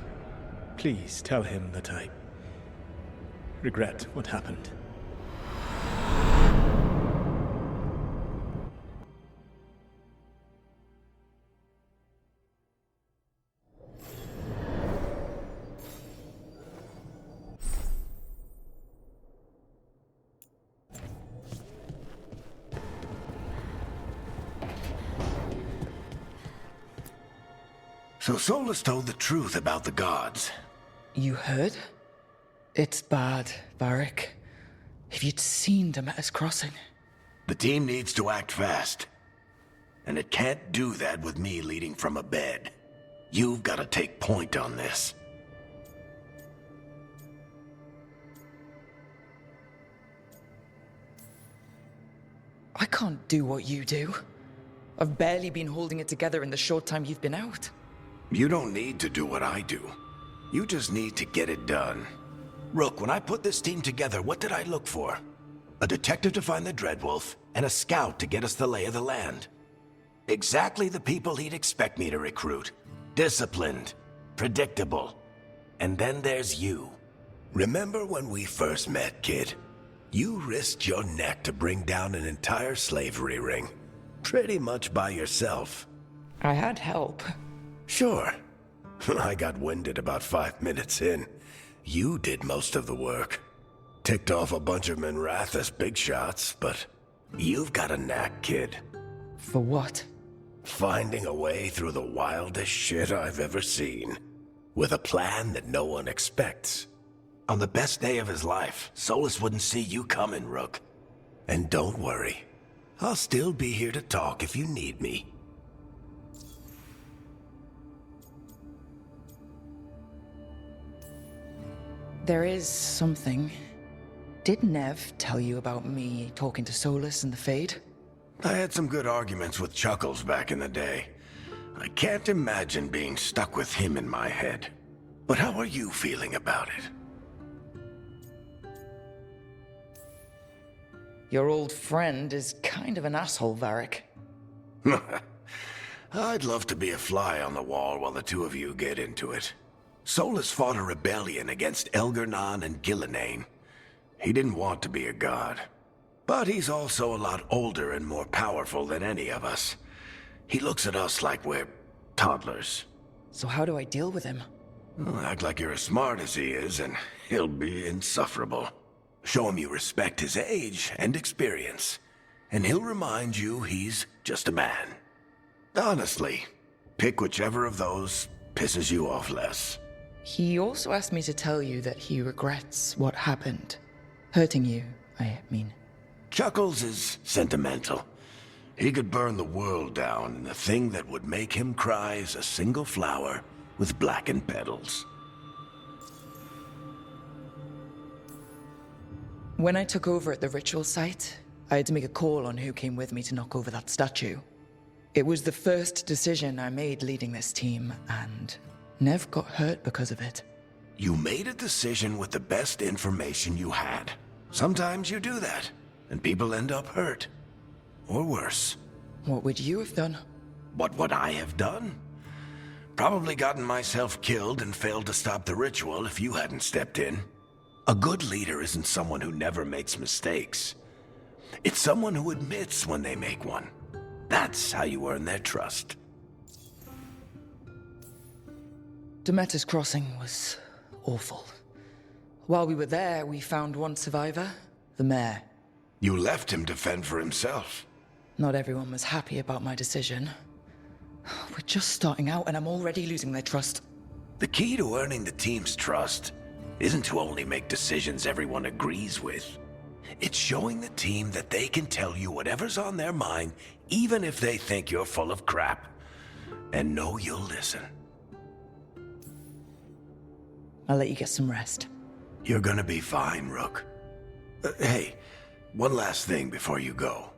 please tell him that I regret what happened. So Solus told the truth about the gods. You heard? It's bad, Varric. If you'd seen Demeter's crossing. The team needs to act fast. And it can't do that with me leading from a bed. You've got to take point on this. I can't do what you do. I've barely been holding it together in the short time you've been out. You don't need to do what I do. You just need to get it done. Rook, when I put this team together, what did I look for? A detective to find the Dreadwolf, and a scout to get us the lay of the land. Exactly the people he'd expect me to recruit. Disciplined, predictable. And then there's you. Remember when we first met, kid? You risked your neck to bring down an entire slavery ring. Pretty much by yourself. I had help. Sure. I got winded about 5 minutes in. You did most of the work. Ticked off a bunch of Minrathous big shots, but you've got a knack, kid. For what? Finding a way through the wildest shit I've ever seen. With a plan that no one expects. On the best day of his life, Solus wouldn't see you coming, Rook. And don't worry. I'll still be here to talk if you need me. There is something. Did Nev tell you about me talking to Solus and the Fade? I had some good arguments with Chuckles back in the day. I can't imagine being stuck with him in my head. But how are you feeling about it? Your old friend is kind of an asshole, Varric. I'd love to be a fly on the wall while the two of you get into it. Solus fought a rebellion against Elgernon and Gillenane. He didn't want to be a god. But he's also a lot older and more powerful than any of us. He looks at us like we're toddlers. So how do I deal with him? Well, act like you're as smart as he is, and he'll be insufferable. Show him you respect his age and experience, and he'll remind you he's just a man. Honestly, pick whichever of those pisses you off less. He also asked me to tell you that he regrets what happened. Hurting you, I mean. Chuckles is sentimental. He could burn the world down, and the thing that would make him cry is a single flower with blackened petals. When I took over at the ritual site, I had to make a call on who came with me to knock over that statue. It was the first decision I made leading this team, and Nev got hurt because of it. You made a decision with the best information you had. Sometimes you do that, and people end up hurt. Or worse. What would you have done? What would I have done? Probably gotten myself killed and failed to stop the ritual if you hadn't stepped in. A good leader isn't someone who never makes mistakes. It's someone who admits when they make one. That's how you earn their trust. Demeter's Crossing was awful. While we were there, we found one survivor, the mayor. You left him to fend for himself. Not everyone was happy about my decision. We're just starting out and I'm already losing their trust. The key to earning the team's trust isn't to only make decisions everyone agrees with. It's showing the team that they can tell you whatever's on their mind, even if they think you're full of crap. And know you'll listen. I'll let you get some rest. You're gonna be fine, Rook. Hey, one last thing before you go.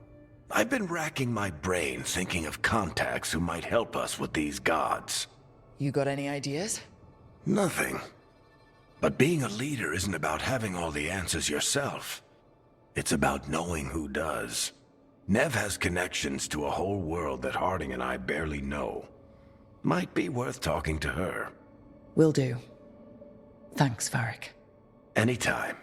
I've been racking my brain thinking of contacts who might help us with these gods. You got any ideas? Nothing. But being a leader isn't about having all the answers yourself. It's about knowing who does. Nev has connections to a whole world that Harding and I barely know. Might be worth talking to her. Will do. Thanks, Varric. Anytime.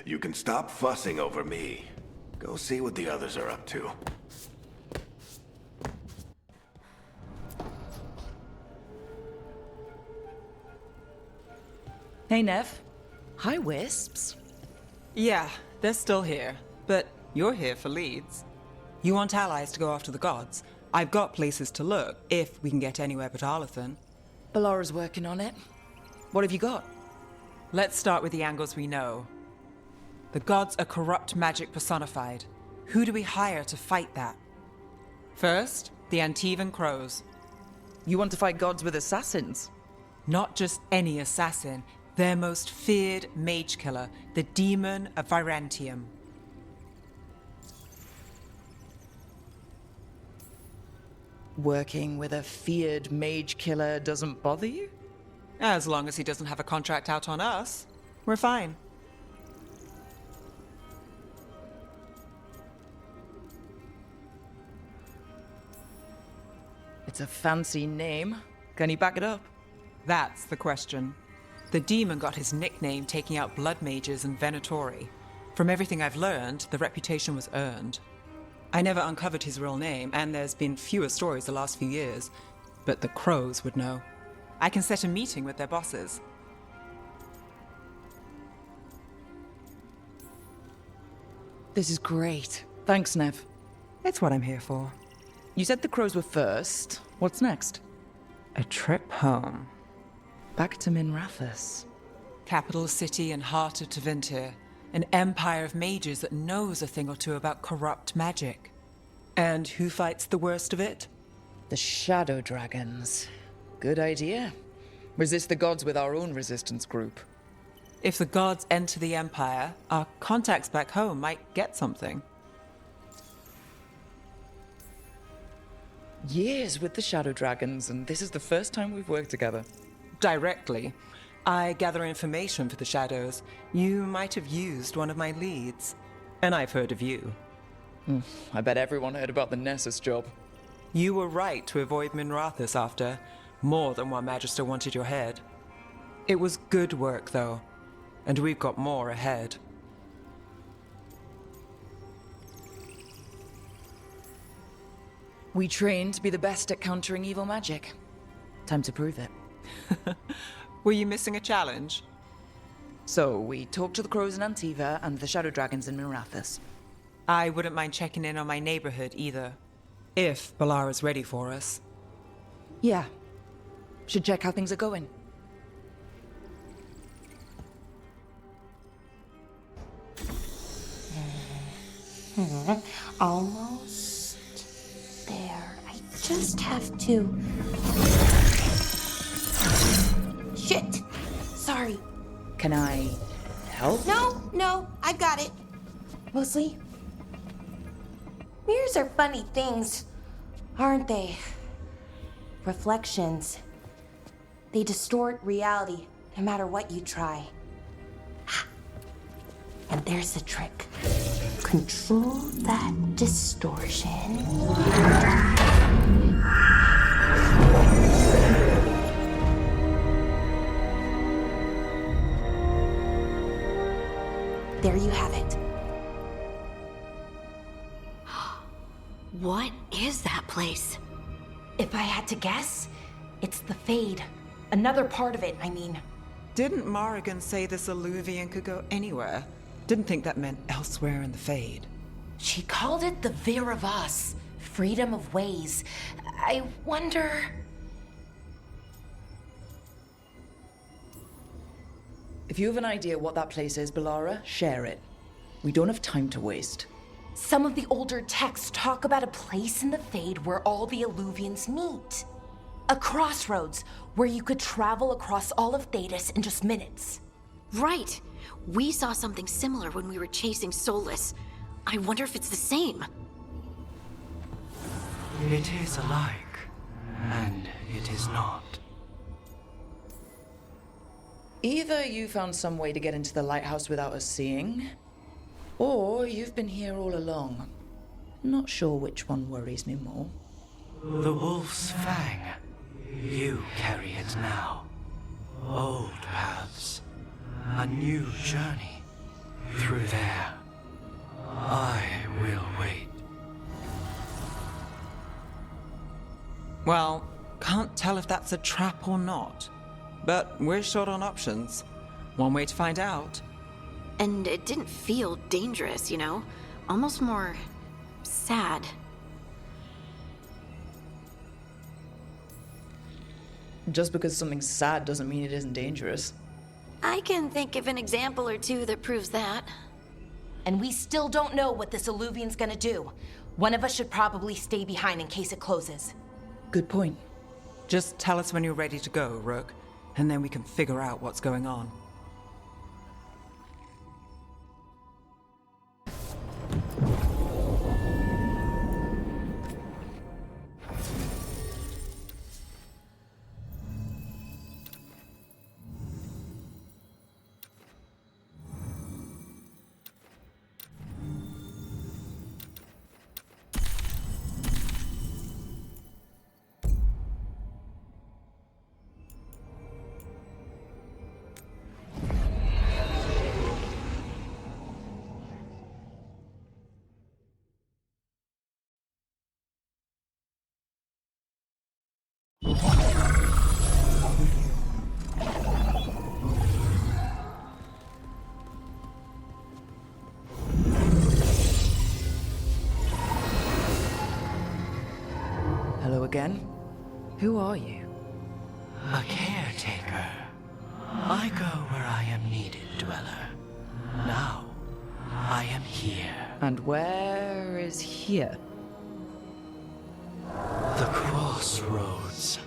You can stop fussing over me. Go see what the others are up to. Hey, Nev. Hi, Wisps. Yeah, they're still here. But you're here for leads. You want allies to go after the gods? I've got places to look, if we can get anywhere but Arlathan. Ballara's working on it. What have you got? Let's start with the angles we know. The gods are corrupt magic personified. Who do we hire to fight that? First, the Antivan Crows. You want to fight gods with assassins? Not just any assassin, their most feared mage killer, the Demon of Virantium. Working with a feared mage killer doesn't bother you? As long as he doesn't have a contract out on us, we're fine. It's a fancy name. Can you back it up? That's the question. The demon got his nickname taking out blood mages and Venatori. From everything I've learned, the reputation was earned. I never uncovered his real name, and there's been fewer stories the last few years, but the Crows would know. I can set a meeting with their bosses. This is great. Thanks, Nev. It's what I'm here for. You said the Crows were first. What's next? A trip home. Back to Minrathous. Capital city and heart of Tevinter. An empire of mages that knows a thing or two about corrupt magic. And who fights the worst of it? The Shadow Dragons. Good idea. Resist the gods with our own resistance group. If the gods enter the empire, our contacts back home might get something. Years with the Shadow Dragons, and this is the first time we've worked together. Directly. I gather information for the Shadows. You might have used one of my leads. And I've heard of you. I bet everyone heard about the Nessus job. You were right to avoid Minrathous after. More than one Magister wanted your head. It was good work, though. And we've got more ahead. We trained to be the best at countering evil magic. Time to prove it. Were you missing a challenge? So, we talked to the Crows in Antiva and the Shadow Dragons in Minrathous. I wouldn't mind checking in on my neighborhood either. If Balara's ready for us. Yeah. Should check how things are going. Almost there. I just have to... Shit! Sorry. Can I help? No, I've got it. Mostly. Mirrors are funny things, aren't they? Reflections. They distort reality, no matter what you try. And there's the trick. Control that distortion. There you have it. What is that place? If I had to guess, it's the Fade. Another part of it, I mean. Didn't Morrigan say this Illuvian could go anywhere? Didn't think that meant elsewhere in the Fade. She called it the Vir of Us, freedom of ways. I wonder... If you have an idea what that place is, Balara, share it. We don't have time to waste. Some of the older texts talk about a place in the Fade where all the Illuvians meet. A crossroads where you could travel across all of Thedas in just minutes. Right. We saw something similar when we were chasing Solus. I wonder if it's the same. It is alike, and it is not. Either you found some way to get into the lighthouse without us seeing, or you've been here all along. Not sure which one worries me more. The Wolf's Fang. You carry it now. Old paths. A new journey. Through there. I will wait. Well, can't tell if that's a trap or not. But we're short on options. One way to find out. And it didn't feel dangerous, you know? Almost more... sad. Just because something's sad doesn't mean it isn't dangerous. I can think of an example or two that proves that. And we still don't know what this Illuvian's gonna do. One of us should probably stay behind in case it closes. Good point. Just tell us when you're ready to go, Rook, and then we can figure out what's going on. Hello again. Who are you? A caretaker. I go where I am needed, Dweller. Now, I am here. And where is here? The Crossroads.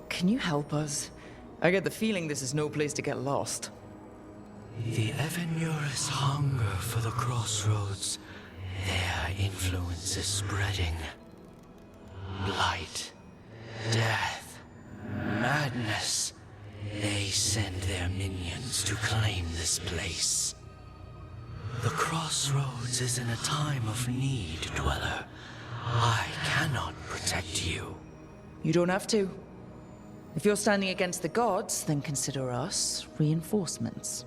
Can you help us? I get the feeling this is no place to get lost. The Evenurus hunger for the Crossroads. Their influence is spreading. Blight, death, madness. They send their minions to claim this place. The Crossroads is in a time of need, Dweller. I cannot protect you. You don't have to. If you're standing against the gods, then consider us reinforcements.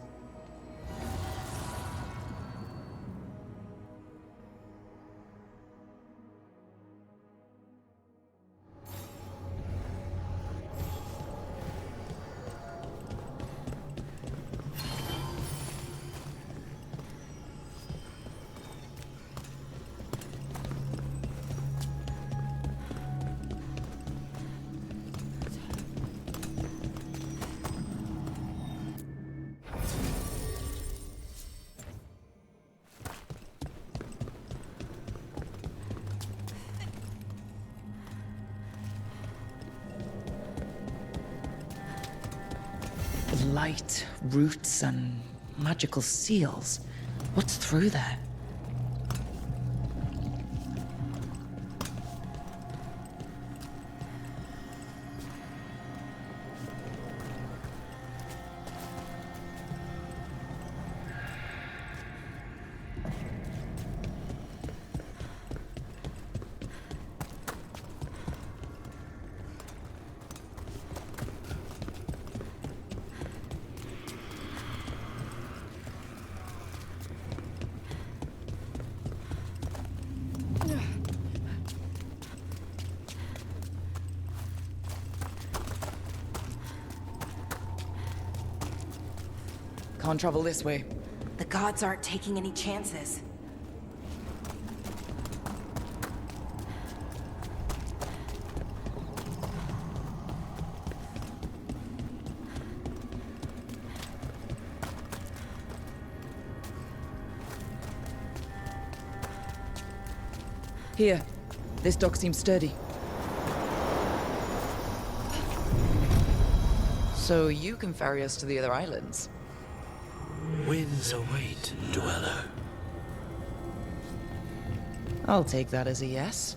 Light, roots, and magical seals. What's through there? Can't travel this way. The gods aren't taking any chances. Here. This dock seems sturdy. So you can ferry us to the other islands? Winds await, Dweller. I'll take that as a yes.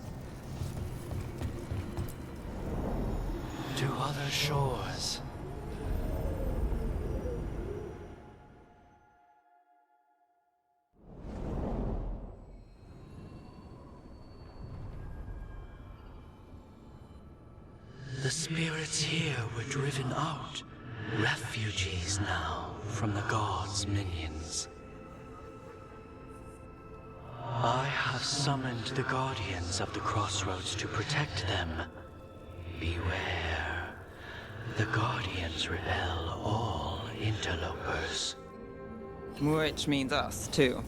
To other shores. The spirits here were driven out. Refugees now from the gods' minions. I have summoned the guardians of the Crossroads to protect them. Beware. The guardians repel all interlopers. Which means us, too.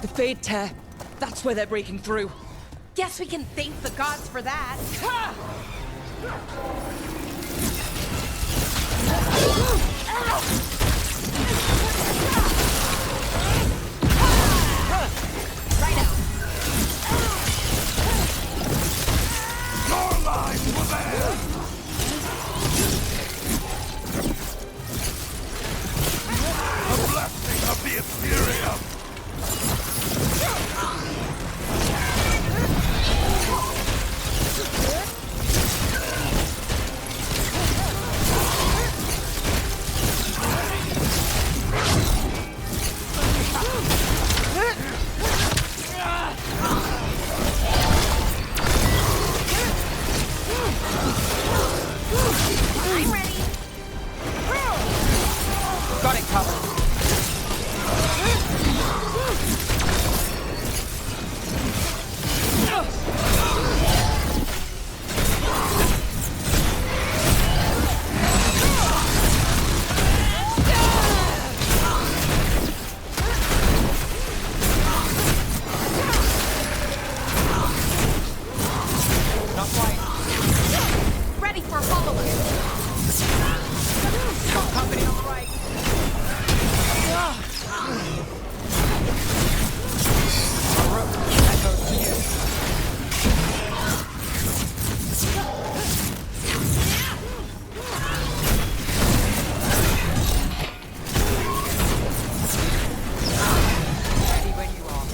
The Fade Tear. That's where they're breaking through. Guess we can thank the gods for that. Right out. Your lives were there! A blessing of the Imperium! Got it covered. Not quite. Ready for followers. Got company on the right. Rook, that goes to you. Ready when you are.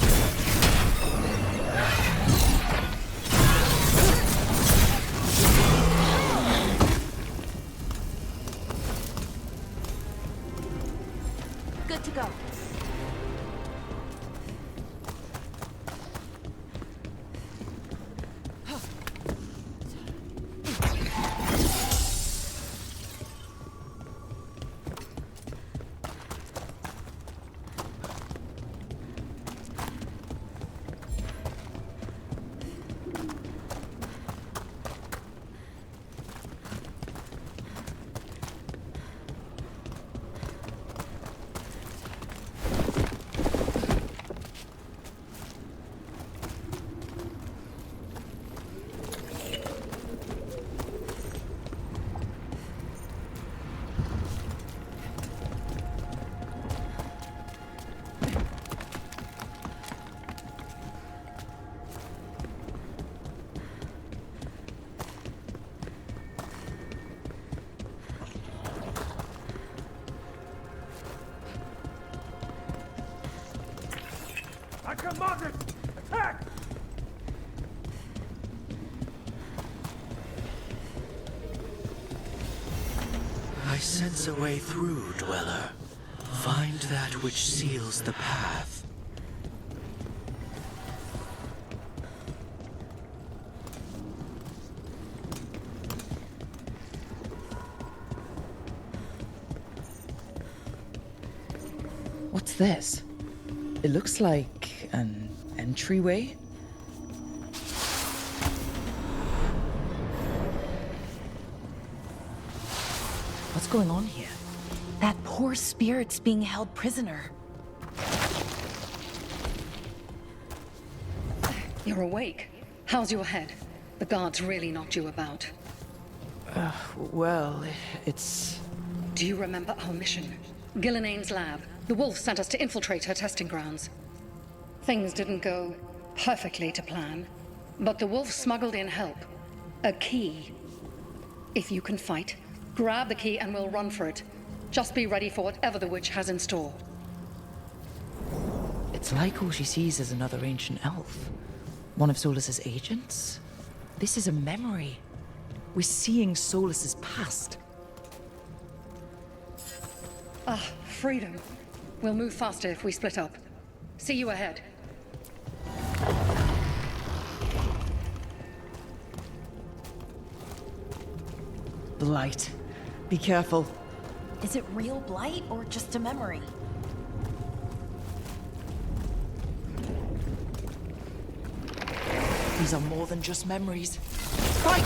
Good to go. I commanded! Attack! I sense a way through, Dweller. Find that which seals the path. What's this? It looks like an entryway. What's going on here? That poor spirit's being held prisoner. You're awake. How's your head? The guards really knocked you about. Well, it's... Do you remember our mission? Gillenane's lab. The wolf sent us to infiltrate her testing grounds. Things didn't go perfectly to plan, but the wolf smuggled in help. A key. If you can fight, grab the key and we'll run for it. Just be ready for whatever the witch has in store. It's like all she sees is another ancient elf. One of Solus's agents? This is a memory. We're seeing Solus's past. Ah, freedom. We'll move faster if we split up. See you ahead. Blight. Be careful. Is it real blight or just a memory? These are more than just memories. Fight!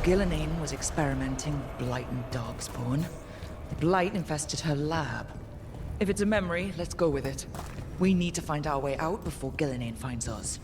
Gillenane was experimenting with blight and darkspawn. The blight infested her lab. If it's a memory, let's go with it. We need to find our way out before Gillinane finds us.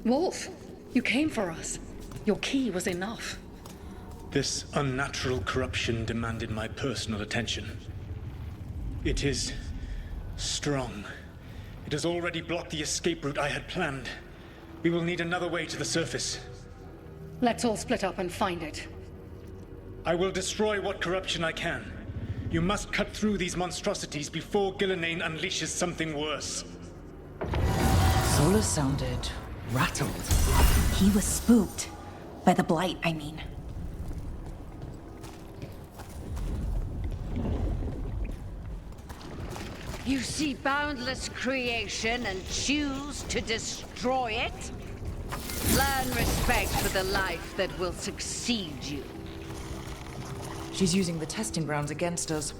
Wolf, you came for us. Your key was enough. This unnatural corruption demanded my personal attention. It is strong. It has already blocked the escape route I had planned. We will need another way to the surface. Let's all split up and find it. I will destroy what corruption I can. You must cut through these monstrosities before Gillinane unleashes something worse. Solus sounded rattled. He was spooked. By the blight, I mean. You see boundless creation and choose to destroy it? Learn respect for the life that will succeed you. She's using the testing grounds against us.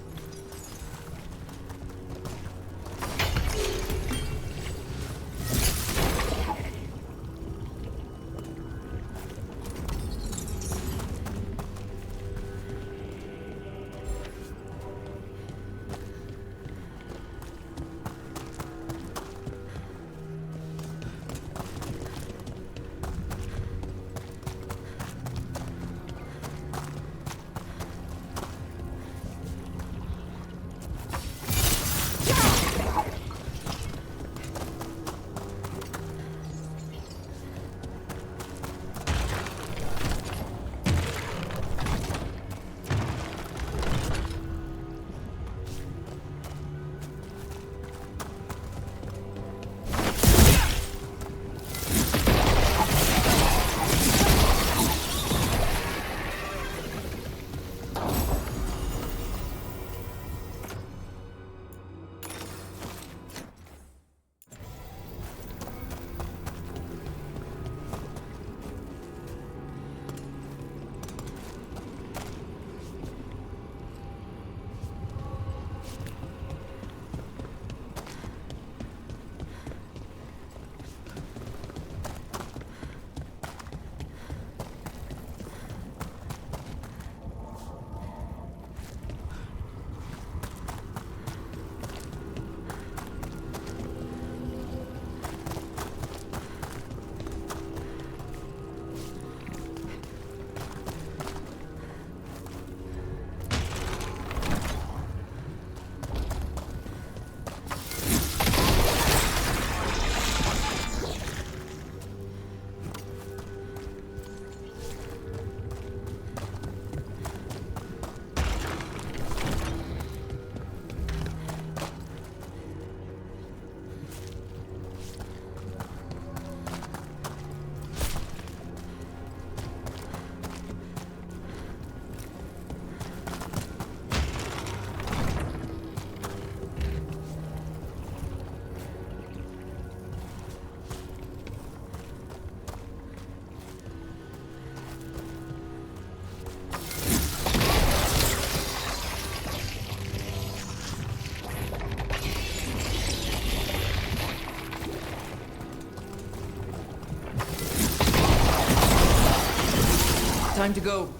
Time to go.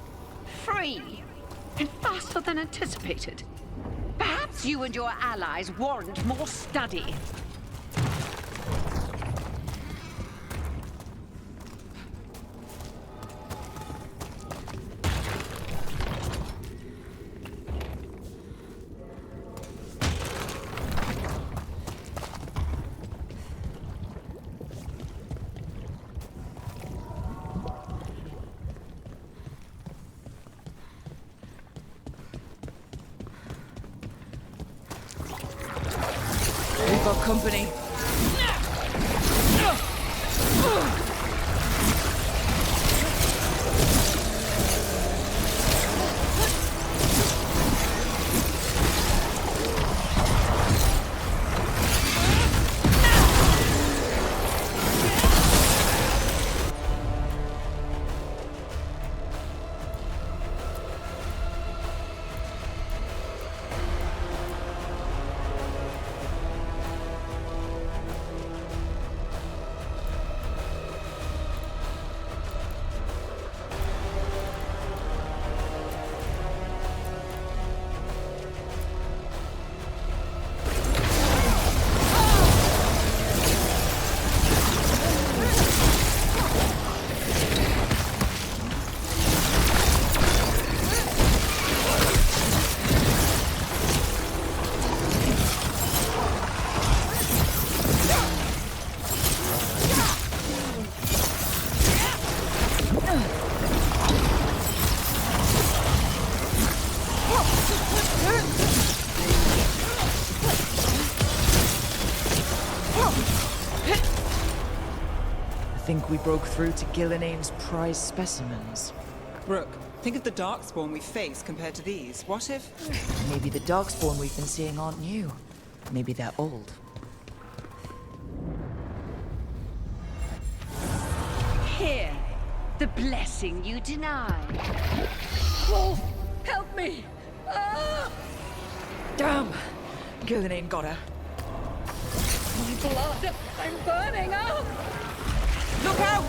Free! And faster than anticipated. Perhaps you and your allies warrant more study. We've got company. think we broke through to Gillinane's prize specimens. Rook, think of the Darkspawn we face compared to these. What if... Maybe the Darkspawn we've been seeing aren't new. Maybe they're old. Here, the blessing you denied. Wolf, help me! Ah! Damn! Gillinane got her. My blood! I'm burning up! Look out!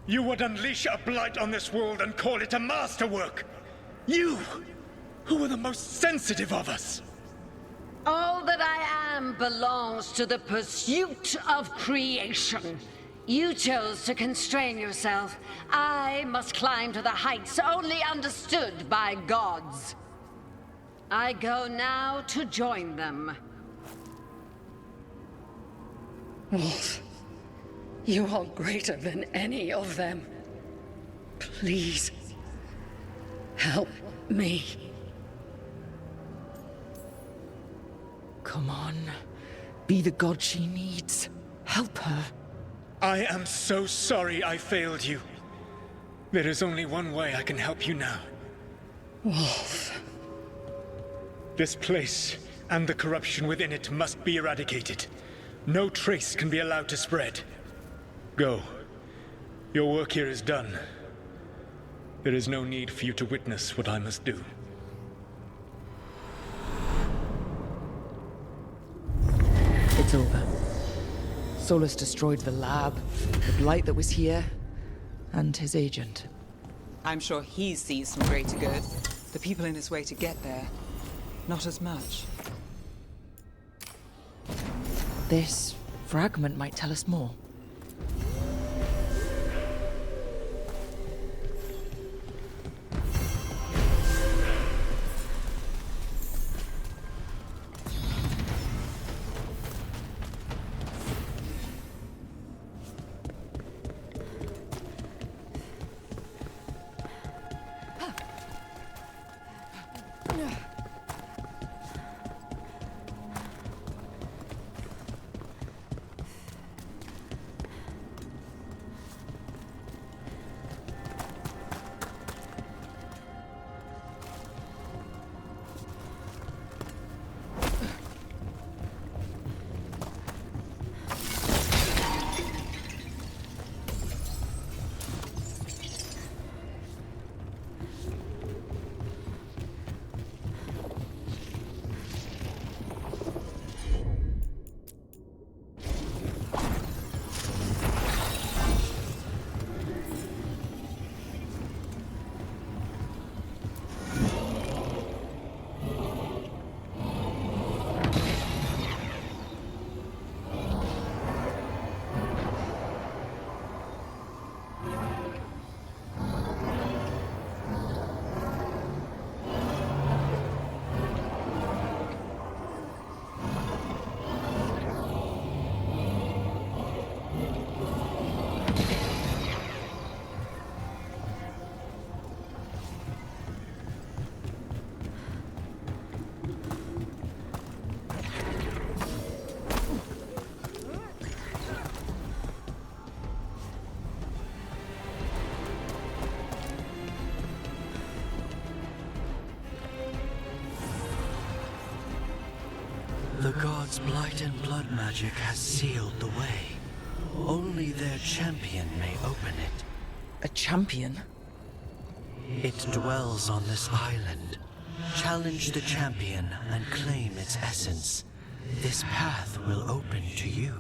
You would unleash a blight on this world and call it a masterwork! You, who were the most sensitive of us! All that I am belongs to the pursuit of creation. You chose to constrain yourself. I must climb to the heights only understood by gods. I go now to join them. Wolf, you are greater than any of them. Please, help me. Come on. Be the god she needs. Help her. I am so sorry I failed you. There is only one way I can help you now. Wolf. This place and the corruption within it must be eradicated. No trace can be allowed to spread. Go. Your work here is done. There is no need for you to witness what I must do. It's over. Solus destroyed the lab, the blight that was here, and his agent. I'm sure he sees some greater good. The people in his way to get there, not as much. This fragment might tell us more. The gods' blight and blood magic has sealed the way. Only their champion may open it. A champion? It dwells on this island. Challenge the champion and claim its essence. This path will open to you.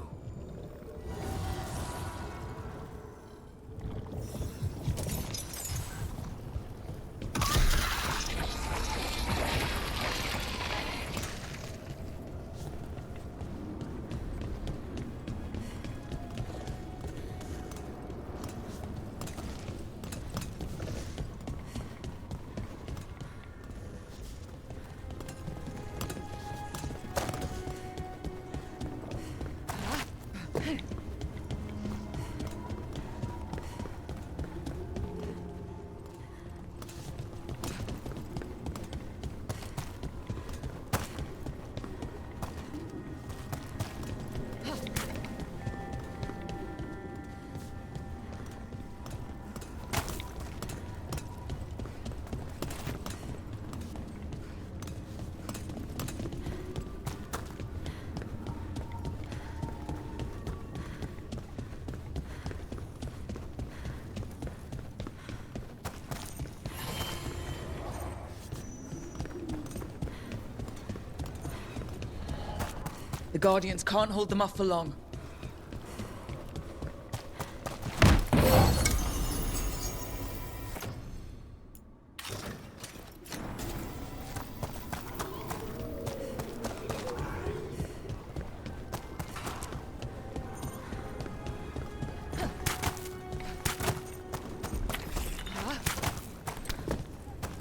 The Guardians can't hold them off for long.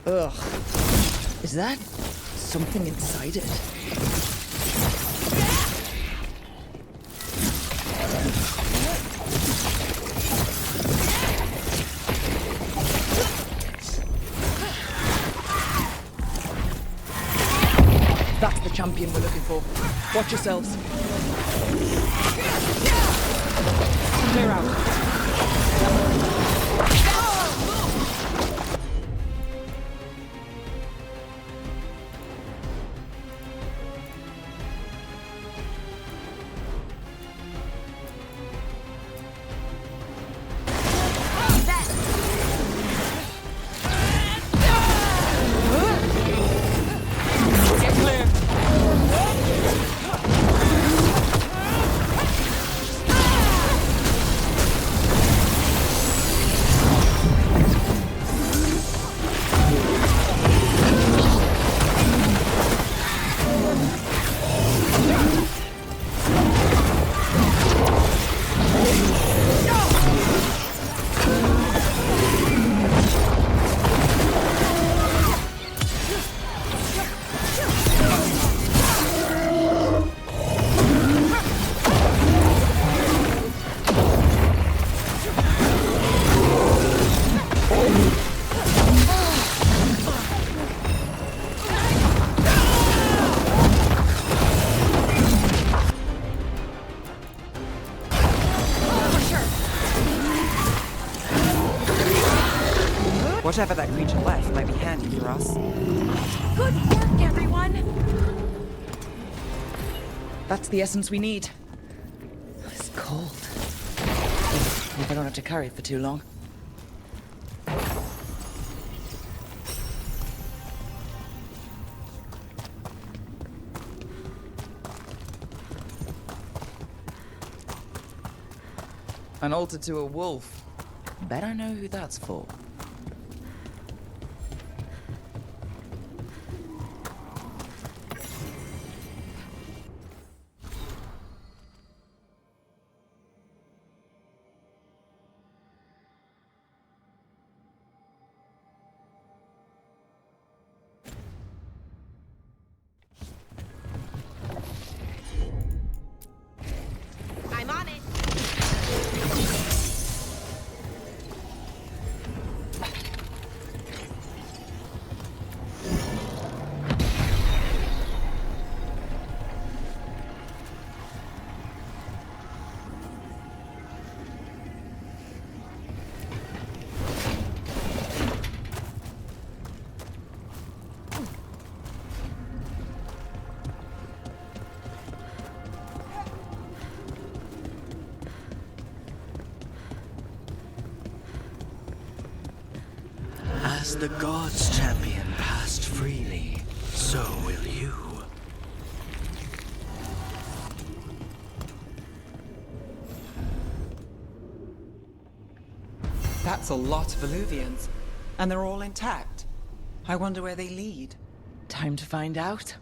Ugh. Is that something inside it? That's the champion we're looking for. Watch yourselves. Clear out. Whatever that creature left might be handy for us. Good work, everyone! That's the essence we need. It's cold. Hope I don't have to carry it for too long. An altar to a wolf. Bet I know who that's for. I'm on it. As the gods' champion passed freely, so will you. That's a lot of Illuvians, and they're all intact. I wonder where they lead. Time to find out.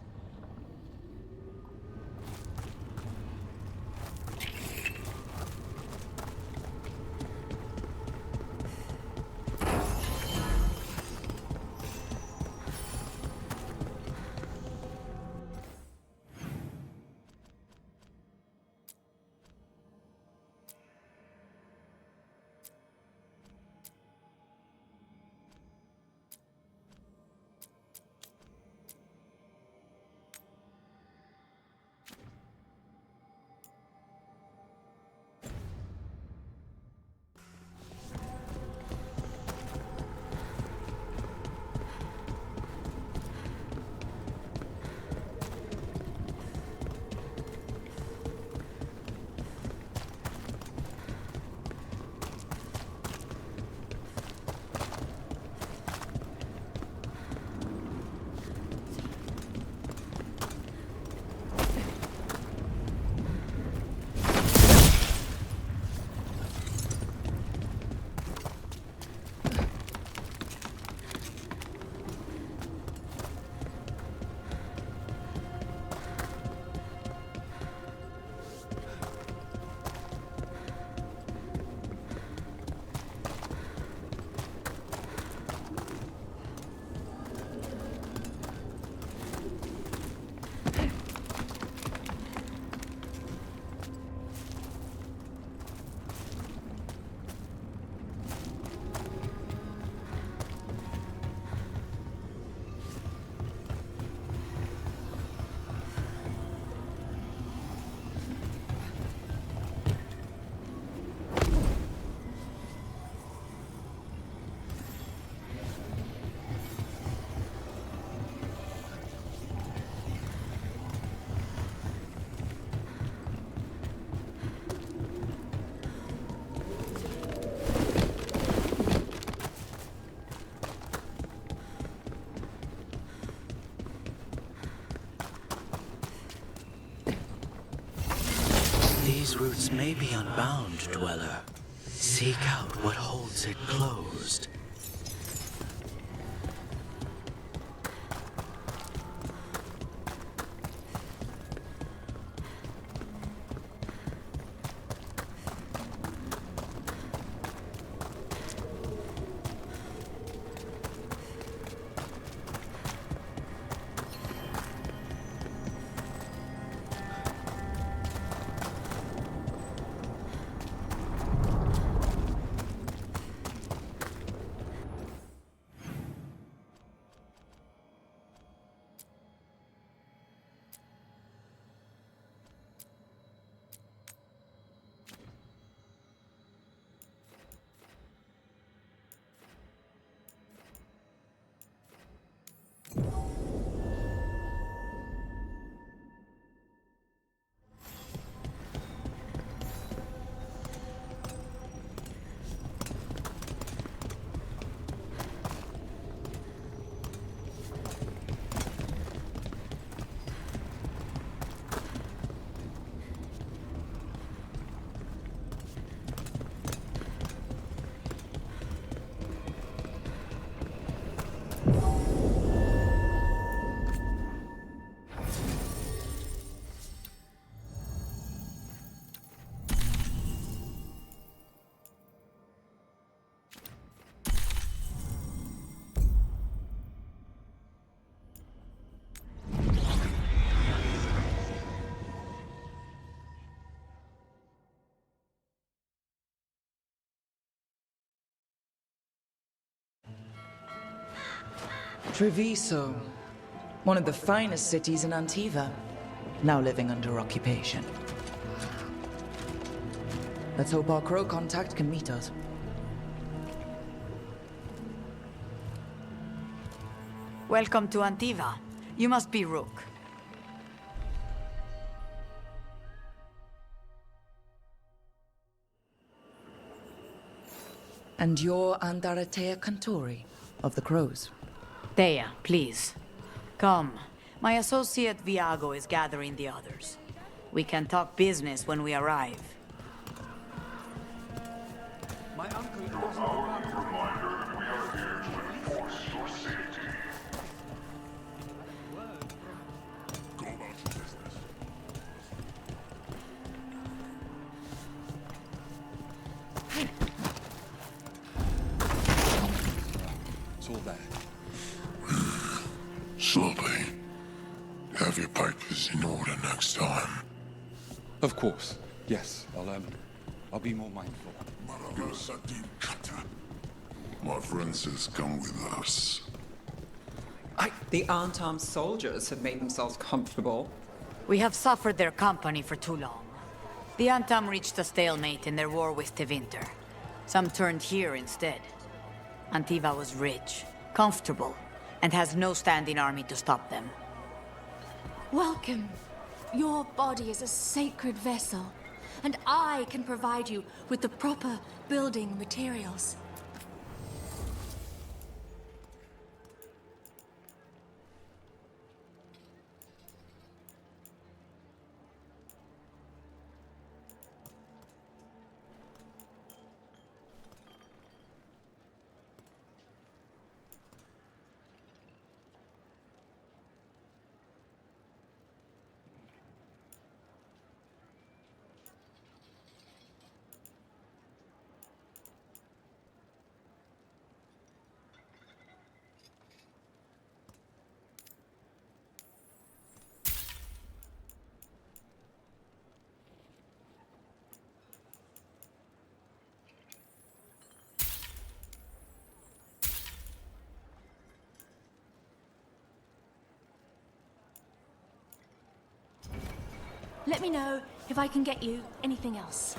These roots may be unbound, Dweller. Seek out what holds it closed. Treviso, one of the finest cities in Antiva, now living under occupation. Let's hope our crow contact can meet us. Welcome to Antiva. You must be Rook. And you're Andaratea Cantori? of the crows. Thea, please. Come. My associate Viago is gathering the others. We can talk business when we arrive. My uncle doesn't want to reminder that we are here to enforce your safety. Go about your business. It's all there. Slowly. Have your papers in order next time. Of course. Yes, I'll be more mindful. My friend says come with us. The unarmed soldiers have made themselves comfortable. We have suffered their company for too long. The Antam reached a stalemate in their war with Tevinter. Some turned here instead. Antiva was rich, comfortable, and has no standing army to stop them. Welcome. Your body is a sacred vessel, and I can provide you with the proper building materials. Let me know if I can get you anything else.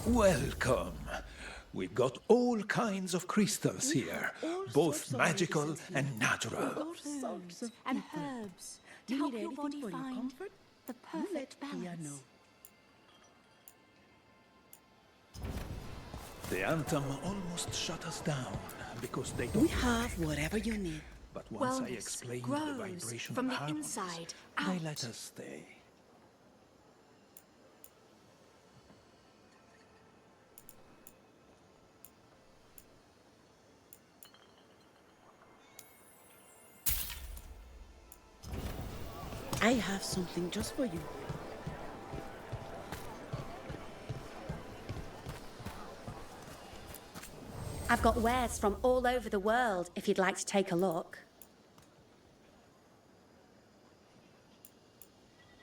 Welcome. We've got all kinds of crystals here, both magical and natural. And herbs to help your body find the perfect balance. The Anthem almost shut us down because they don't. We have whatever you need. But once I Wellness explained the grows vibration from the patterns, inside they out. let us stay. I have something just for you. I've got wares from all over the world if you'd like to take a look.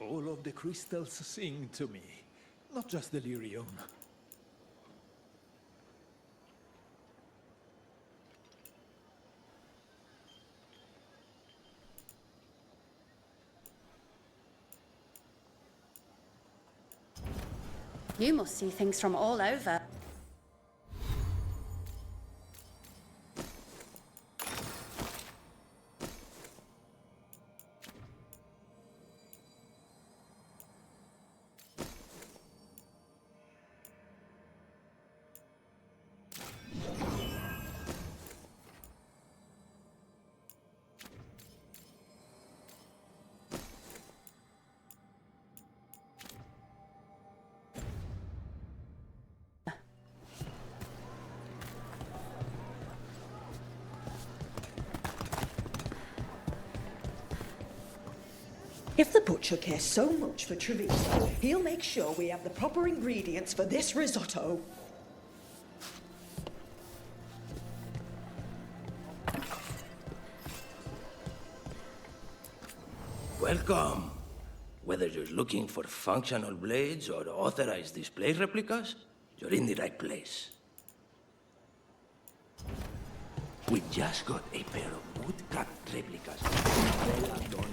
All of the crystals sing to me, not just the lyrium. You must see things from all over. If the butcher cares so much for Treviso, he'll make sure we have the proper ingredients for this risotto. Welcome. Whether you're looking for functional blades or authorized display replicas, you're in the right place. We just got a pair of woodcut replicas. Well done.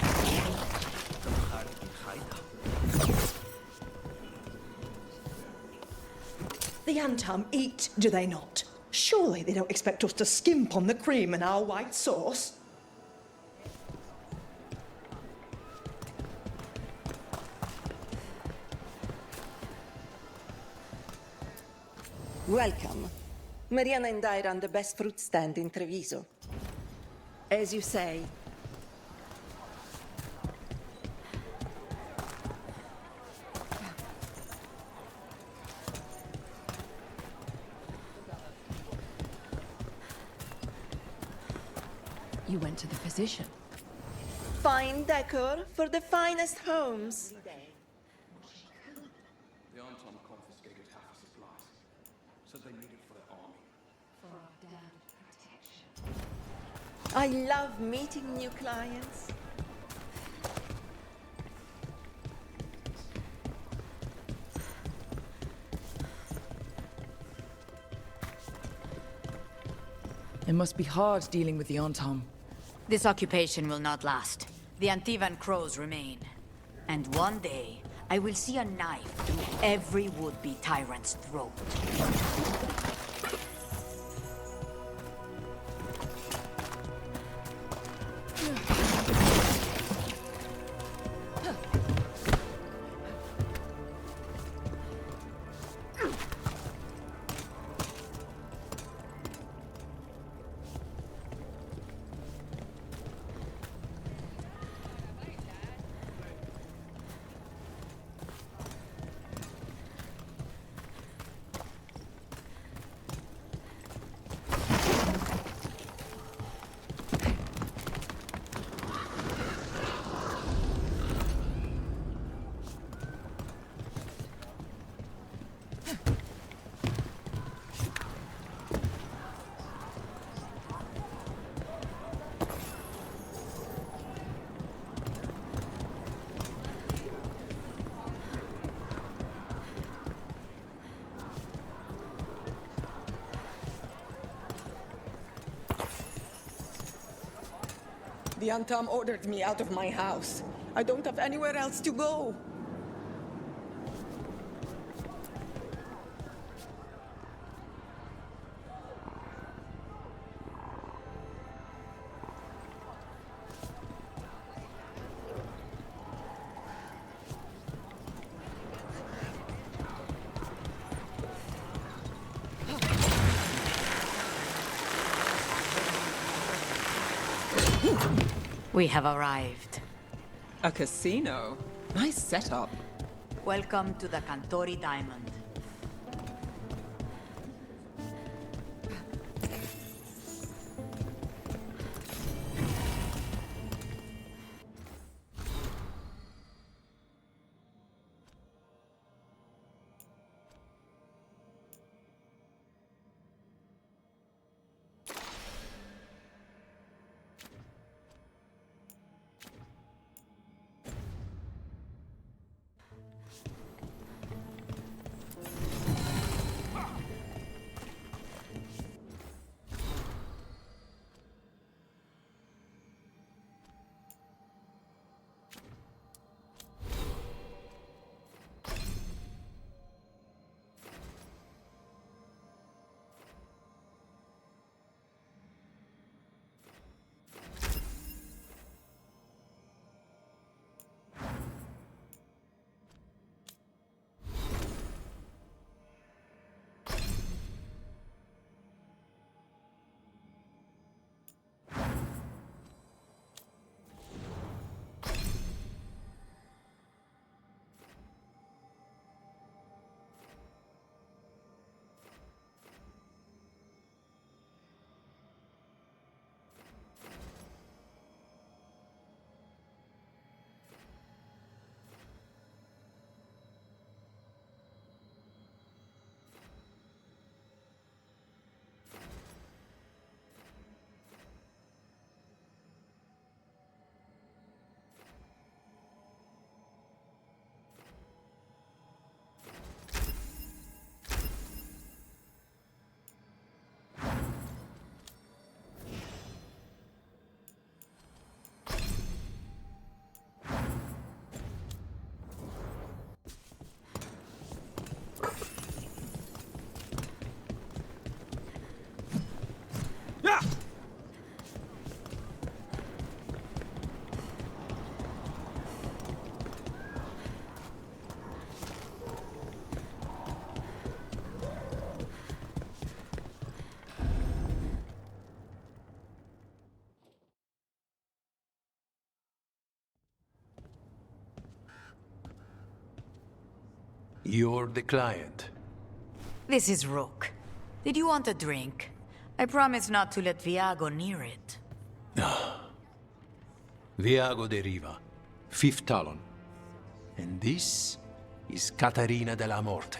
From Harkin Hideout. The Antam eat, do they not? Surely they don't expect us to skimp on the cream and our white sauce. Welcome. Mariana and I run the best fruit stand in Treviso. As you say, You went to the physician. fine decor for the finest homes. The Anton confiscated half the supplies. Said they need it for their army. For our damned protection. I love meeting new clients. It must be hard dealing with the Antom. This occupation will not last. The Antivan crows remain. And one day, I will see a knife through every would-be tyrant's throat. The Antam ordered me out of my house. I don't have anywhere else to go. We have arrived. A casino? Nice setup. Welcome to the Cantori Diamond. You're the client. This is Rook. Did you want a drink? I promise not to let Viago near it. Viago de Riva, 5th Talon. And this is Catarina de la Morte,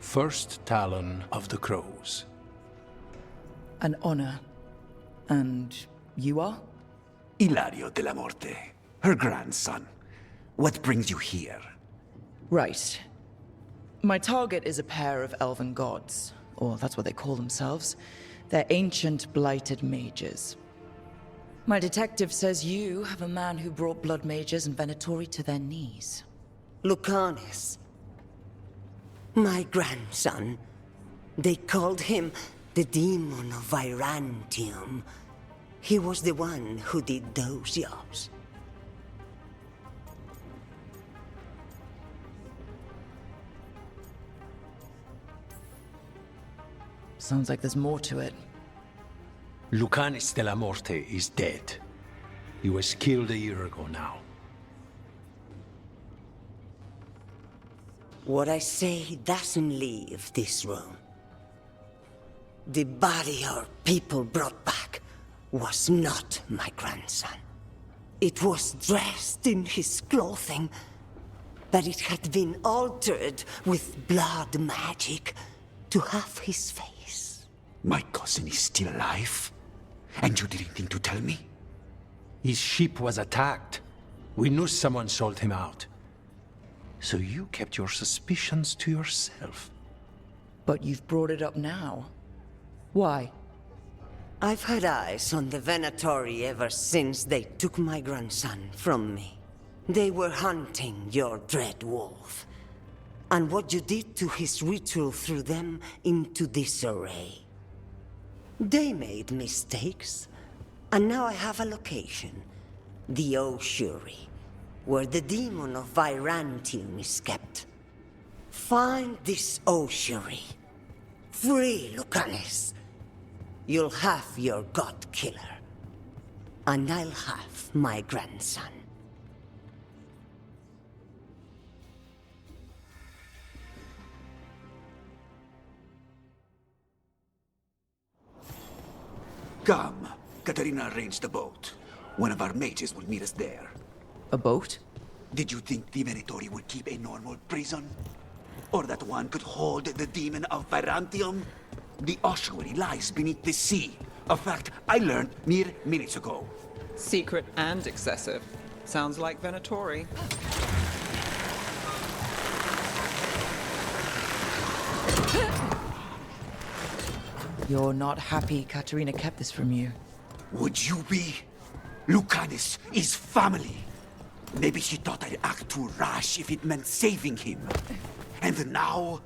1st Talon of the Crows. An honor. And you are? Ilario de la Morte, her grandson. What brings you here? Right. My target is a pair of elven gods, or that's what they call themselves. They're ancient, blighted mages. My detective says you have a man who brought blood mages and Venatori to their knees. Lucanis. My grandson. They called him the Demon of Virantium. He was the one who did those jobs. Sounds like there's more to it. Lucanis de la Morte is dead. He was killed a year ago now. What I say doesn't leave this room. The body our people brought back was not my grandson. It was dressed in his clothing, but it had been altered with blood magic to have his face. My cousin is still alive? And you didn't think to tell me? His ship was attacked. We knew someone sold him out. So you kept your suspicions to yourself. But you've brought it up now. Why? I've had eyes on the Venatori ever since they took my grandson from me. They were hunting your dread wolf. And what you did to his ritual threw them into disarray. They made mistakes, and now I have a location. The ossuary, where the demon of Virantium is kept. Find this ossuary. Free Lucanis. You'll have your god killer. And I'll have my grandson. Come. Katarina arranged a boat. One of our mages will meet us there. A boat? Did you think the Venatori would keep a normal prison? Or that one could hold the demon of Virantium? The ossuary lies beneath the sea. A fact I learned mere minutes ago. Secret and excessive. Sounds like Venatori. You're not happy Katarina kept this from you. Would you be? Lucanis is family. Maybe she thought I'd act too rash if it meant saving him. And now,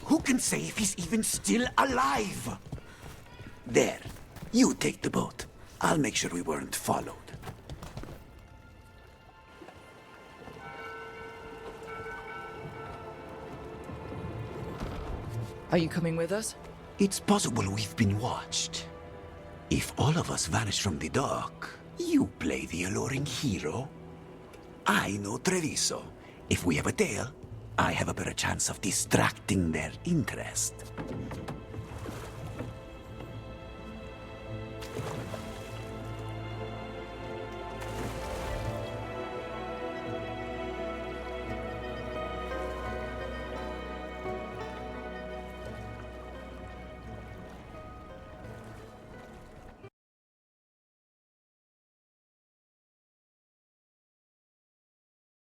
who can say if he's even still alive? There, you take the boat. I'll make sure we weren't followed. Are you coming with us? It's possible we've been watched. If all of us vanish from the dock, you play the alluring hero. I know Treviso. If we have a tail, I have a better chance of distracting their interest.